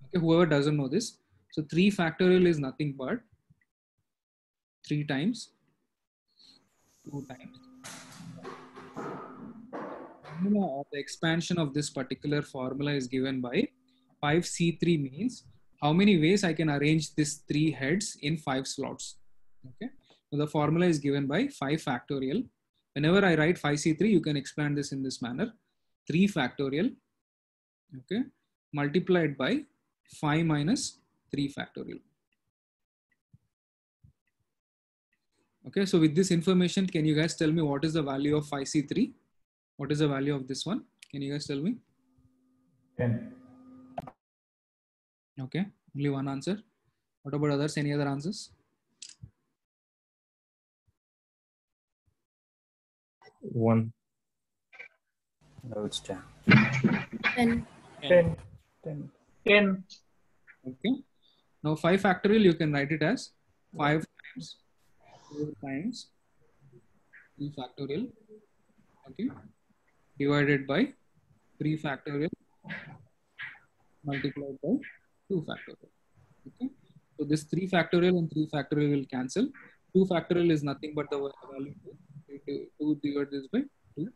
Okay, whoever doesn't know this. So 3 factorial is nothing but 3 times, 2 times. Formula of the expansion of this particular formula is given by 5C3 means how many ways I can arrange this 3 heads in 5 slots. Okay. So the formula is given by 5 factorial. Whenever I write 5C3, you can expand this in this manner. 3 factorial, okay, multiplied by 5 minus 3 factorial. Okay, so with this information, can you guys tell me what is the value of 5C3? What is the value of this one? Can you guys tell me? 10. Okay, only one answer. What about others? Any other answers? 1. No, it's 10. 10. 10. 10. 10. Okay. Now 5 factorial, you can write it as 5 times 4 times 3 factorial. Okay. Divided by 3 factorial multiplied by 2 factorial. Okay. So this 3 factorial and 3 factorial will cancel. 2 factorial is nothing but the value 2. 2 divided by 2.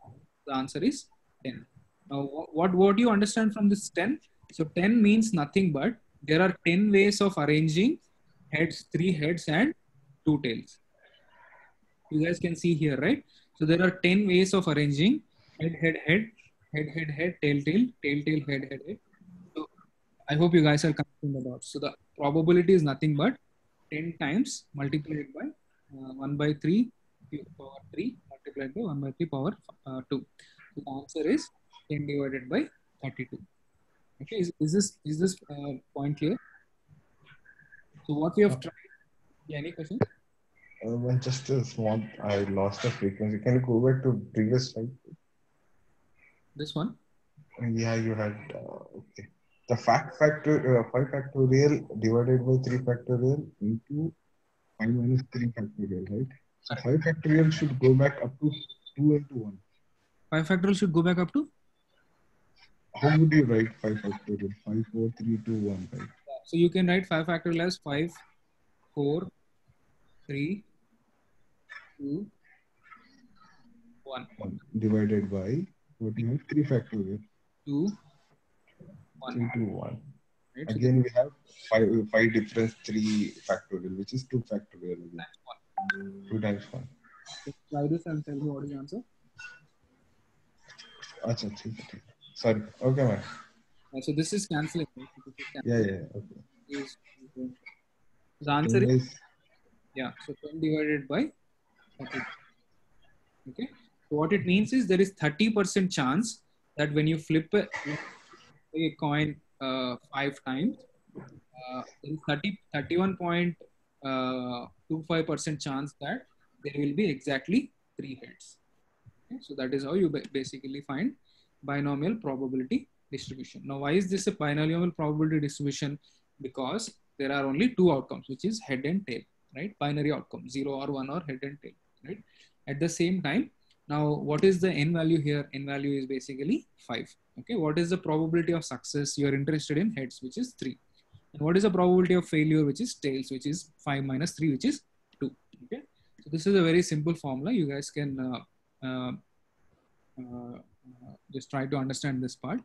The answer is 10. Now, what do you understand from this 10? So 10 means nothing but there are 10 ways of arranging heads, 3 heads and 2 tails. You guys can see here, right? So there are 10 ways of arranging head, head, head, head, head, head, tail, tail, tail, tail, head, head, head. So I hope you guys are connecting the dots. So the probability is nothing but 10 times multiplied by 1 by 3 power 3 multiplied by 1 by 3 power 2. So the answer is 10 divided by 32. Okay, is this point clear? So what we have tried. Yeah, any questions? Just a small. I lost the frequency. Can you go back to previous slide? This one? Yeah, you had. Okay. The 5 factorial divided by 3 factorial into 5 minus 3 factorial, right? So 5 factorial should go back up to 2 into 1. 5 factorial should go back up to? How would you write 5 factorial? 5, 4, 3, 2, 1, right? So you can write 5 factorial as 5, 4, 3, 2, 1. Divided by, what do you have? 3 factorial. 2, 1. 3, 2, 1. Right, Again, we have 5 difference 3 factorial, which is 2 factorial. Again. 2 times 1. Try this and tell me what is the answer. Achha, sorry. Okay, man. So this is cancelling. Right? Yeah. Okay. The answer is, yeah, so 10 divided by 30. Okay. So what it means is there is 30% chance that when you flip a coin 5 times, there is 31.25% chance that there will be exactly 3 heads. Okay? So that is how you basically find binomial probability distribution. Now, why is this a binomial probability distribution? Because there are only 2 outcomes, which is head and tail, right? Binary outcome, 0 or 1 or head and tail, right? At the same time, now what is the n value here? N value is basically 5. Okay, what is the probability of success? You are interested in heads, which is 3. And what is the probability of failure, which is tails, which is 5 minus 3, which is 2. Okay, so this is a very simple formula. You guys can just try to understand this part.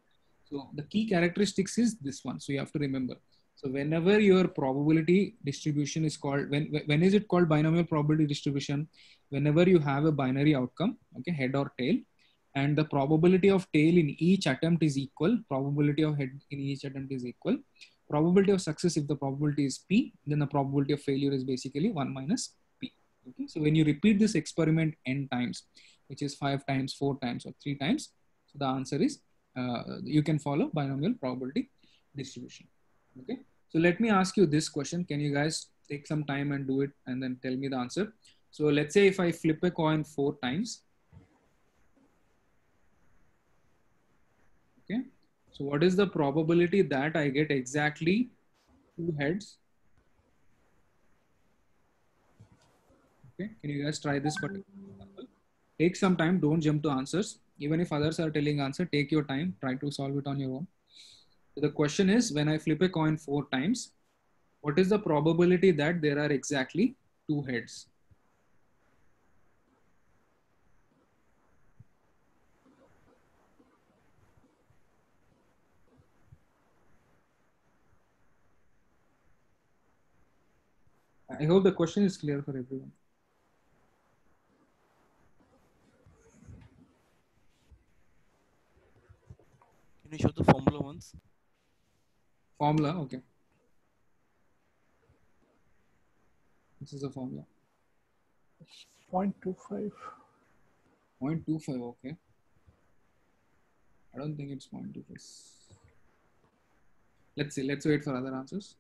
So the key characteristics is this one. So you have to remember. So whenever your probability distribution is called, when is it called binomial probability distribution? Whenever you have a binary outcome, okay, head or tail, and the probability of tail in each attempt is equal, probability of head in each attempt is equal, probability of success, if the probability is P, then the probability of failure is basically 1 minus P. Okay, so when you repeat this experiment n times, which is 5 times, 4 times, or 3 times, so the answer is you can follow binomial probability distribution. Okay, so let me ask you this question. Can you guys take some time and do it and then tell me the answer? So let's say if I flip a coin 4 times. Okay, so what is the probability that I get exactly 2 heads? Okay, can you guys try this particular example? Take some time, don't jump to answers. Even if others are telling answer, take your time, try to solve it on your own. So the question is, when I flip a coin 4 times, what is the probability that there are exactly 2 heads? I hope the question is clear for everyone. Can you show the formula once? Formula, okay. This is a formula. 0.25. 0.25, okay. I don't think it's 0.25. Let's see, let's wait for other answers.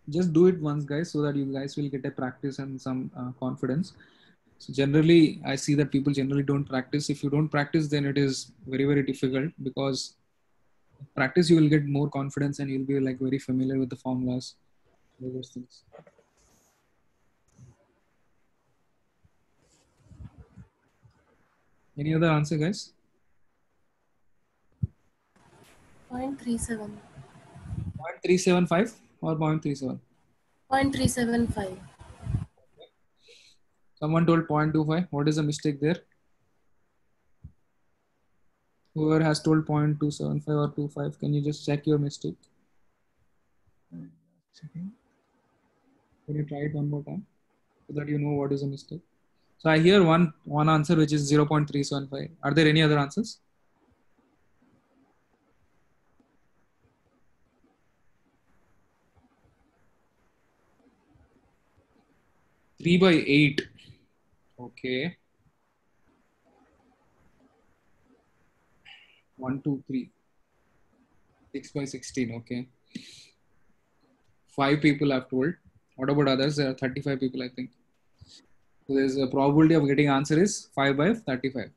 just do it once, guys, so that you guys will get a practice and some confidence. So generally, I see that people generally don't practice. If you don't practice, then it is very, very difficult, because practice you will get more confidence and you'll be like very familiar with the formulas, all those things. Any other answer, guys? 0.37. 0.375 or 0.37? 0.375. Someone told 0.25. What is the mistake there? Whoever has told 0.275 or 25, can you just check your mistake? Checking. Can you try it one more time so that you know what is a mistake? So I hear one answer, which is 0.375. Are there any other answers? Three by 8. Okay. 1, 2, 3. 6 by 16. Okay. 5 people have told. What about others? There are 35 people, I think. So there's a probability of getting answer is 5 by 35.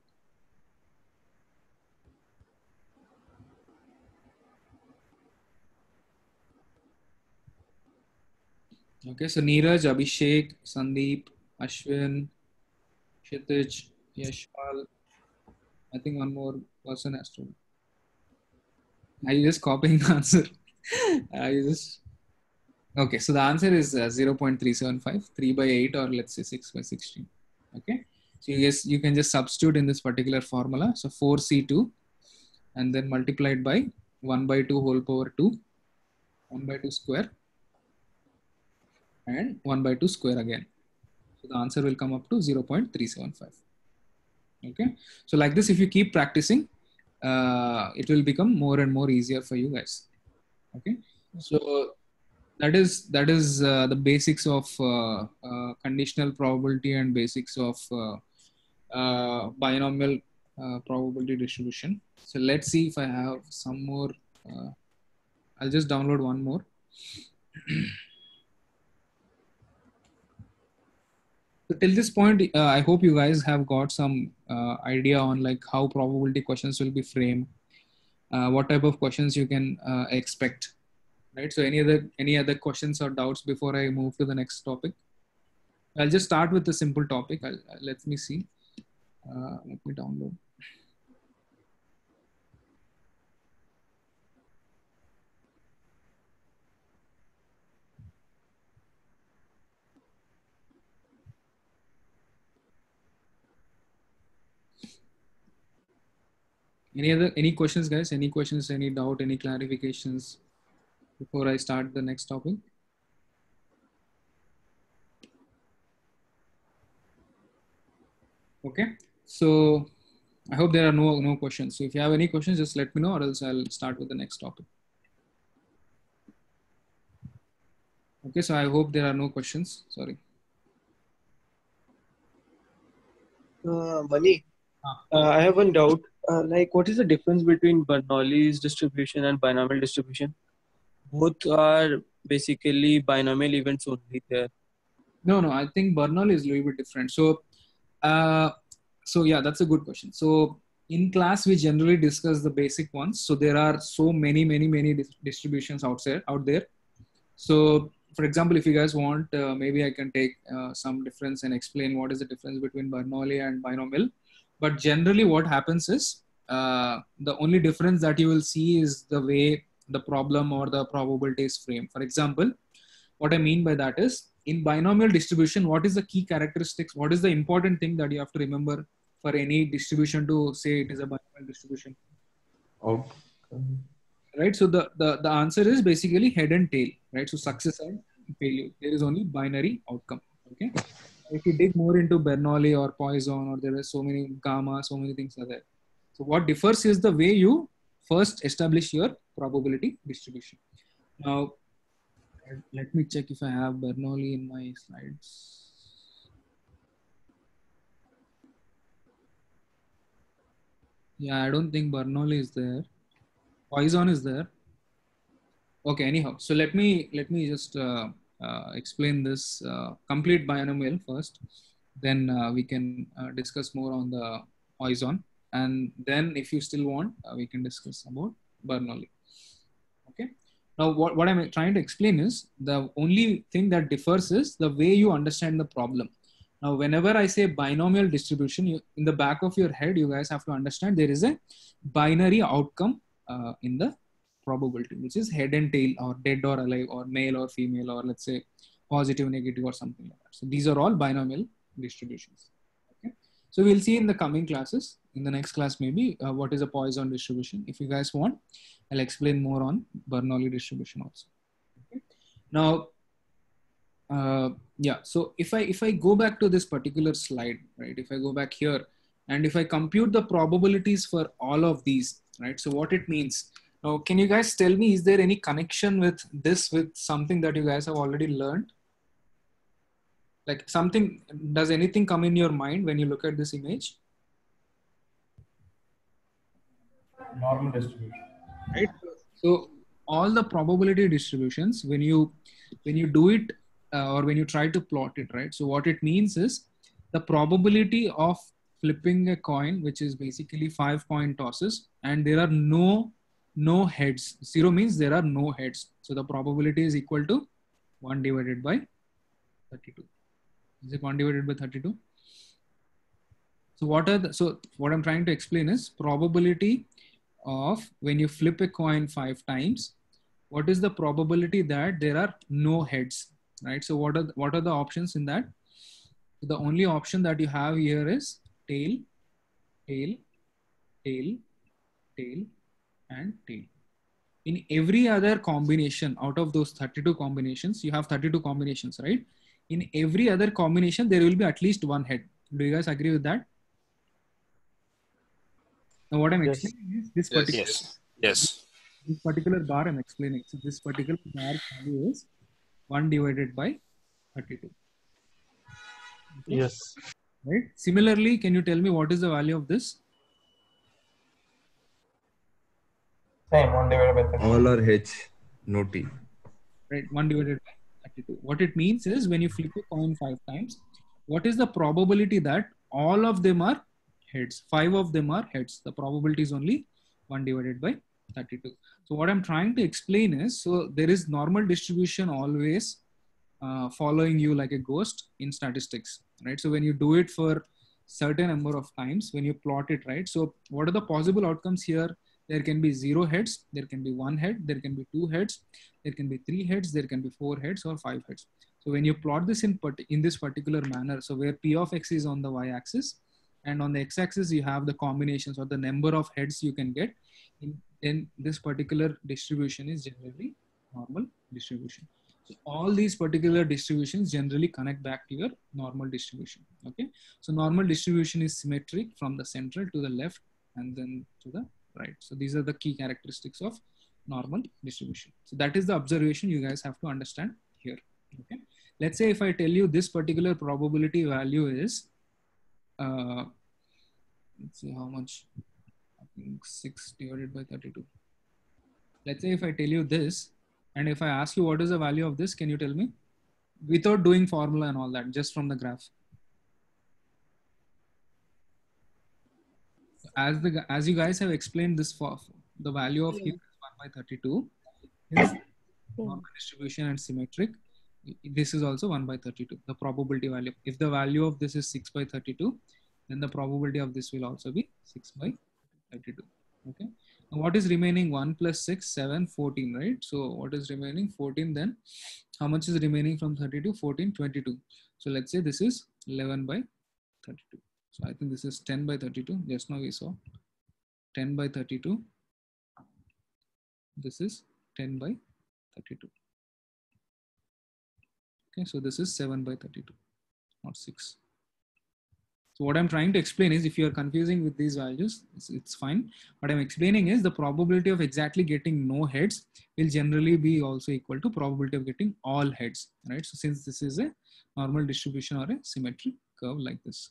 Okay, so Neeraj, Abhishek, Sandeep, Ashwin, Kshitij, Yashpal. I think one more person has told. Are you just copying the answer? Are you just... Okay, so the answer is 0.375, 3 by 8, or let's say 6 by 16. Okay, so you can just substitute in this particular formula. So 4C2 and then multiplied by 1 by 2 whole power 2, 1 by 2 square, and 1 by 2 square again. So the answer will come up to 0.375. Okay, so like this, if you keep practicing, it will become more and more easier for you guys. Okay, so that is the basics of conditional probability and basics of binomial probability distribution. So let's see if I have some more. I'll just download one more. So till this point, I hope you guys have got some idea on like how probability questions will be framed, what type of questions you can expect. Right. So any other questions or doubts before I move to the next topic? I'll just start with the simple topic. Let me see. Let me download. Any questions, guys? Any questions? Any doubt? Any clarifications before I start the next topic? Okay, so I hope there are no questions. So if you have any questions, just let me know, or else I'll start with the next topic. Okay, so I hope there are no questions. Sorry. Mani, I have one doubt. Like, what is the difference between Bernoulli's distribution and binomial distribution? Both are basically binomial events only there. No, I think Bernoulli is a little bit different. So yeah, that's a good question. So in class, we generally discuss the basic ones. So there are so many distributions out there. So for example, if you guys want, maybe I can take some difference and explain what is the difference between Bernoulli and binomial. But generally what happens is the only difference that you will see is the way the problem or the probability is framed. For example, what I mean by that is, in binomial distribution, what is the key characteristics? What is the important thing that you have to remember for any distribution to say it is a binomial distribution? Outcome. Right. So the answer is basically head and tail. Right. So success and failure. There is only binary outcome. Okay. If you dig more into Bernoulli or Poisson, or there are so many gamma, so many things are there. So what differs is the way you first establish your probability distribution. Now, let me check if I have Bernoulli in my slides. Yeah, I don't think Bernoulli is there. Poisson is there. Okay, anyhow, so let me just explain this complete binomial first. Then we can discuss more on the Poisson, and then if you still want, we can discuss about Bernoulli. Okay. Now, what I'm trying to explain is the only thing that differs is the way you understand the problem. Now, whenever I say binomial distribution, in the back of your head, you guys have to understand there is a binary outcome in the probability, which is head and tail, or dead or alive, or male or female, or let's say positive, negative, or something like that. So these are all binomial distributions. Okay. So we'll see in the coming classes. In the next class, maybe what is a Poisson distribution. If you guys want, I'll explain more on Bernoulli distribution also. Okay. Now, yeah. So if I go back to this particular slide, right? If I go back here, and if I compute the probabilities for all of these, right? So what it means. Now, can you guys tell me, is there any connection with this, with something that you guys have already learned? Like something, does anything come in your mind when you look at this image? Normal distribution. Right. So all the probability distributions, when you do it or when you try to plot it, right? So what it means is the probability of flipping a coin, which is basically 5 coin tosses, and there are no heads. 0 means there are no heads. So the probability is equal to 1 divided by 32. Is it 1 divided by 32? So what I'm trying to explain is probability of when you flip a coin 5 times, what is the probability that there are no heads, right? So what are the options in that? So the only option that you have here is tail, tail, tail, tail, and tail. In every other combination out of those 32 combinations, you have 32 combinations, right? In every other combination, there will be at least one head. Do you guys agree with that? Now, what I'm explaining is this particular Yes. This particular bar I'm explaining. So this particular bar value is 1 divided by 32. Okay. Yes. Right. Similarly, can you tell me what is the value of this? Same, 1 divided by 32. All are H, no T. Right, 1 divided by 32. What it means is when you flip a coin 5 times, what is the probability that all of them are heads? 5 of them are heads. The probability is only 1 divided by 32. So what I'm trying to explain is, so there is normal distribution always following you like a ghost in statistics, right? So when you do it for certain number of times, when you plot it, right? So what are the possible outcomes here? There can be 0 heads, there can be 1 head, there can be 2 heads, there can be 3 heads, there can be 4 heads or 5 heads. So when you plot this in this particular manner, so where P of X is on the y-axis and on the x-axis you have the combinations or the number of heads you can get, in this particular distribution is generally normal distribution. So all these particular distributions generally connect back to your normal distribution. Okay. So normal distribution is symmetric from the central to the left and then to the right. So these are the key characteristics of normal distribution. So that is the observation you guys have to understand here. Okay. Let's say if I tell you this particular probability value is, let's see how much, I think 6 divided by 32. Let's say if I tell you this, and if I ask you what is the value of this, can you tell me? Without doing formula and all that, just from the graph. As you guys have explained this, for the value of here is 1 by 32. Is normal distribution and symmetric. This is also 1 by 32, the probability value. If the value of this is 6 by 32, then the probability of this will also be 6 by 32. Okay. Now what is remaining? 1 plus 6, 7, 14, right? So what is remaining? 14. Then how much is remaining from 32? 14, 22. So let's say this is 11 by 32. So I think this is 10 by 32. Just now we saw 10 by 32. This is 10 by 32. Okay, so this is 7 by 32, not 6. So what I'm trying to explain is, if you are confusing with these values, it's fine. What I'm explaining is the probability of exactly getting no heads will generally be also equal to probability of getting all heads, right? So since this is a normal distribution or a symmetric curve like this.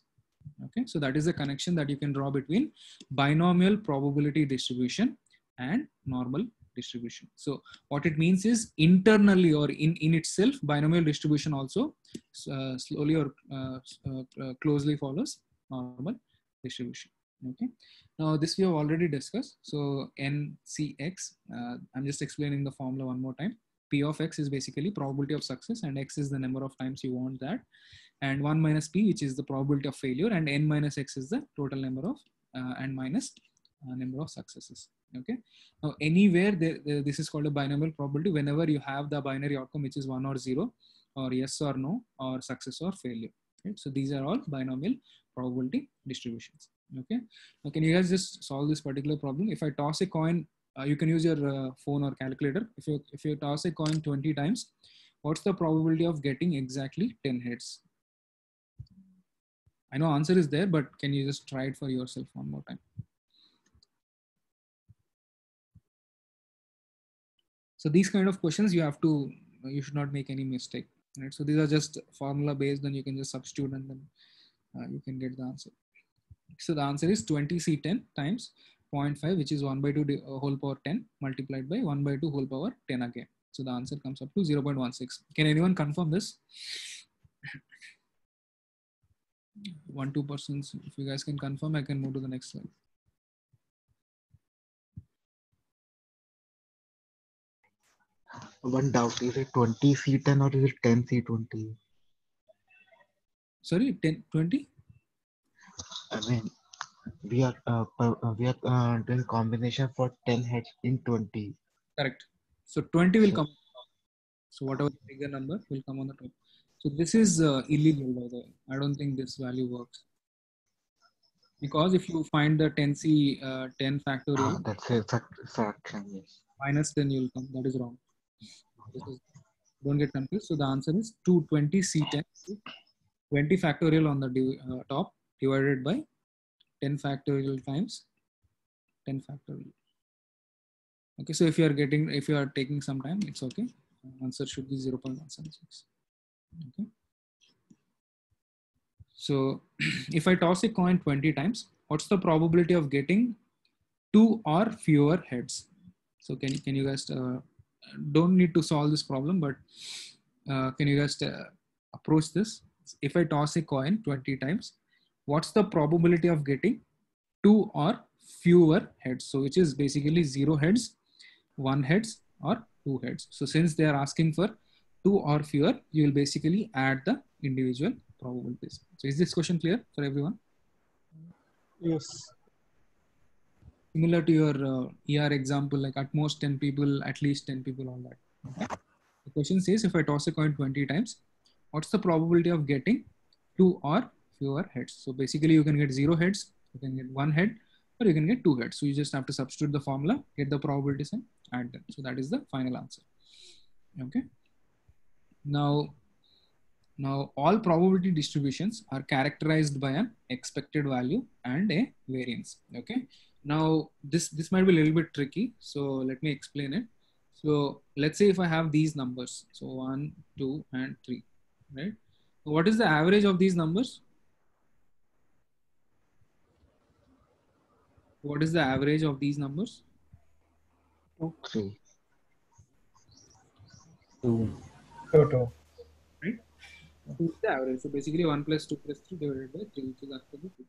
Okay, so that is the connection that you can draw between binomial probability distribution and normal distribution. So what it means is internally or in itself, binomial distribution also slowly or closely follows normal distribution. Okay. Now this we have already discussed. So NCX, I'm just explaining the formula one more time. P of X is basically probability of success, and X is the number of times you want that, and 1 minus P, which is the probability of failure, and N minus X is the total number of and minus number of successes. Okay. Now anywhere this is called a binomial probability whenever you have the binary outcome which is 1 or 0, or yes or no, or success or failure. Right? So these are all binomial probability distributions. Okay. Now can you guys just solve this particular problem? If I toss a coin, you can use your phone or calculator. If you toss a coin 20 times, what's the probability of getting exactly 10 heads? I know answer is there, but can you just try it for yourself one more time? So these kind of questions you should not make any mistake. Right? So these are just formula based, then you can just substitute and then you can get the answer. So the answer is 20C10 times 0.5, which is 1 by 2 whole power 10 multiplied by 1 by 2 whole power 10 again. So the answer comes up to 0.16. Can anyone confirm this? 1-2 persons. If you guys can confirm, I can move to the next slide. One doubt, is it 20C10 or is it 10C20? Sorry, 20? I mean, we are doing combination for 10 heads in 20. Correct. So 20 will come. So whatever bigger number will come on the top. So this is illegal, by the way. I don't think this value works. Because if you find the 10C 10 factorial, that's a fraction, yes. Minus 10 you'll come. That is wrong. Don't get confused. So the answer is 220C10, 20 factorial on the top divided by 10 factorial times 10 factorial. Okay, so if you are taking some time, it's okay. Answer should be 0.176. Okay. So if I toss a coin 20 times, what's the probability of getting 2 or fewer heads? So can you guys don't need to solve this problem, but can you guys approach this? If I toss a coin 20 times, what's the probability of getting 2 or fewer heads? So which is basically 0 heads, 1 heads, or 2 heads. So since they are asking for 2 or fewer, you will basically add the individual probabilities. So is this question clear for everyone? Yes. Similar to your ER example, like at most 10 people, at least 10 people, all that. Okay. The question says, if I toss a coin 20 times, what's the probability of getting 2 or fewer heads? So basically you can get 0 heads, you can get 1 head, or you can get 2 heads. So you just have to substitute the formula, get the probabilities and add them. So that is the final answer. Okay. Now all probability distributions are characterized by an expected value and a variance. Okay. Now this might be a little bit tricky. So let me explain it. So let's say if I have these numbers, so 1, 2, and 3, right? So what is the average of these numbers? What is the average of these numbers? 2, 3. 2. Right? 2 is the average. So basically 1 plus 2 plus 3 divided by 3, which is actually 2.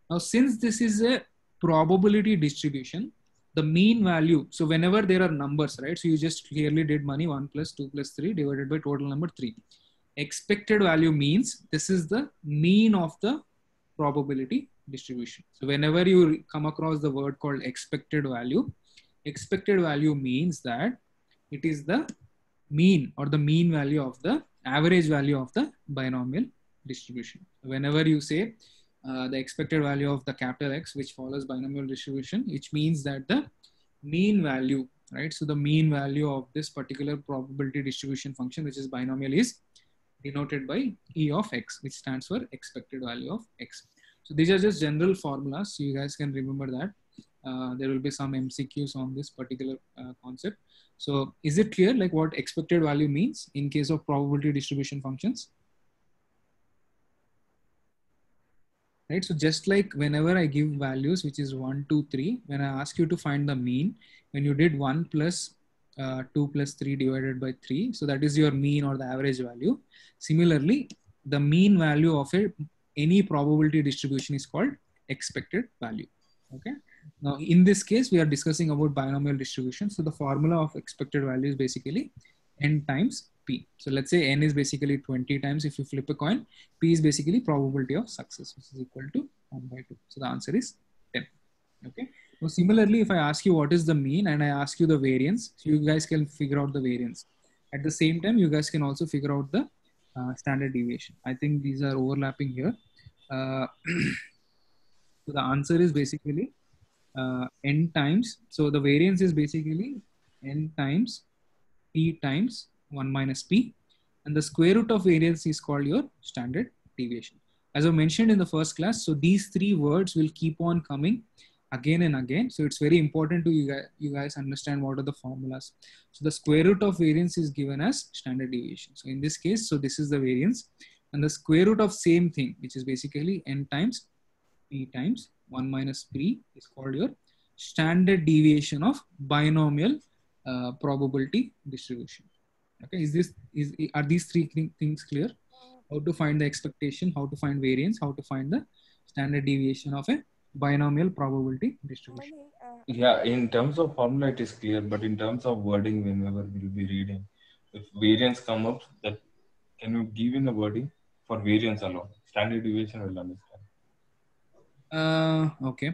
Now since this is a probability distribution, the mean value, so whenever there are numbers, right? So you just clearly did money 1 plus 2 plus 3 divided by total number 3. Expected value means this is the mean of the probability distribution. So whenever you come across the word called expected value means that it is the mean or the mean value of the average value of the binomial distribution. Whenever you say the expected value of the capital X, which follows binomial distribution, which means that the mean value, right? So the mean value of this particular probability distribution function, which is binomial, is denoted by E of X, which stands for expected value of X. So these are just general formulas. So you guys can remember that. There will be some MCQs on this particular concept. So is it clear like what expected value means in case of probability distribution functions? right? So just like whenever I give values, which is 1, 2, 3, when I ask you to find the mean, when you did 1 plus 2 plus 3 divided by 3, so that is your mean or the average value. Similarly, the mean value of any probability distribution is called expected value. Okay. Now, in this case, we are discussing about binomial distribution. So the formula of expected value is basically n times p. So let's say n is basically 20 times if you flip a coin. P is basically probability of success, which is equal to 1 by 2. So the answer is 10. Okay. So similarly, if I ask you what is the mean and I ask you the variance, so you guys can figure out the variance. At the same time, you guys can also figure out the standard deviation. I think these are overlapping here. So the answer is basically n times. So the variance is basically n times p times 1 minus p. And the square root of variance is called your standard deviation. As I mentioned in the first class, so these three words will keep on coming again and again. So it's very important to you guys understand what are the formulas. So the square root of variance is given as standard deviation. So in this case, so this is the variance. And the square root of same thing, which is basically n times p times 1 minus p, is called your standard deviation of binomial probability distribution. Okay, are these three things clear? How to find the expectation, how to find variance, how to find the standard deviation of a binomial probability distribution. Yeah, in terms of formula it is clear, but in terms of wording, whenever we'll be reading, if variance come up, that can you give in the wording for variance alone? Standard deviation will understand. Okay.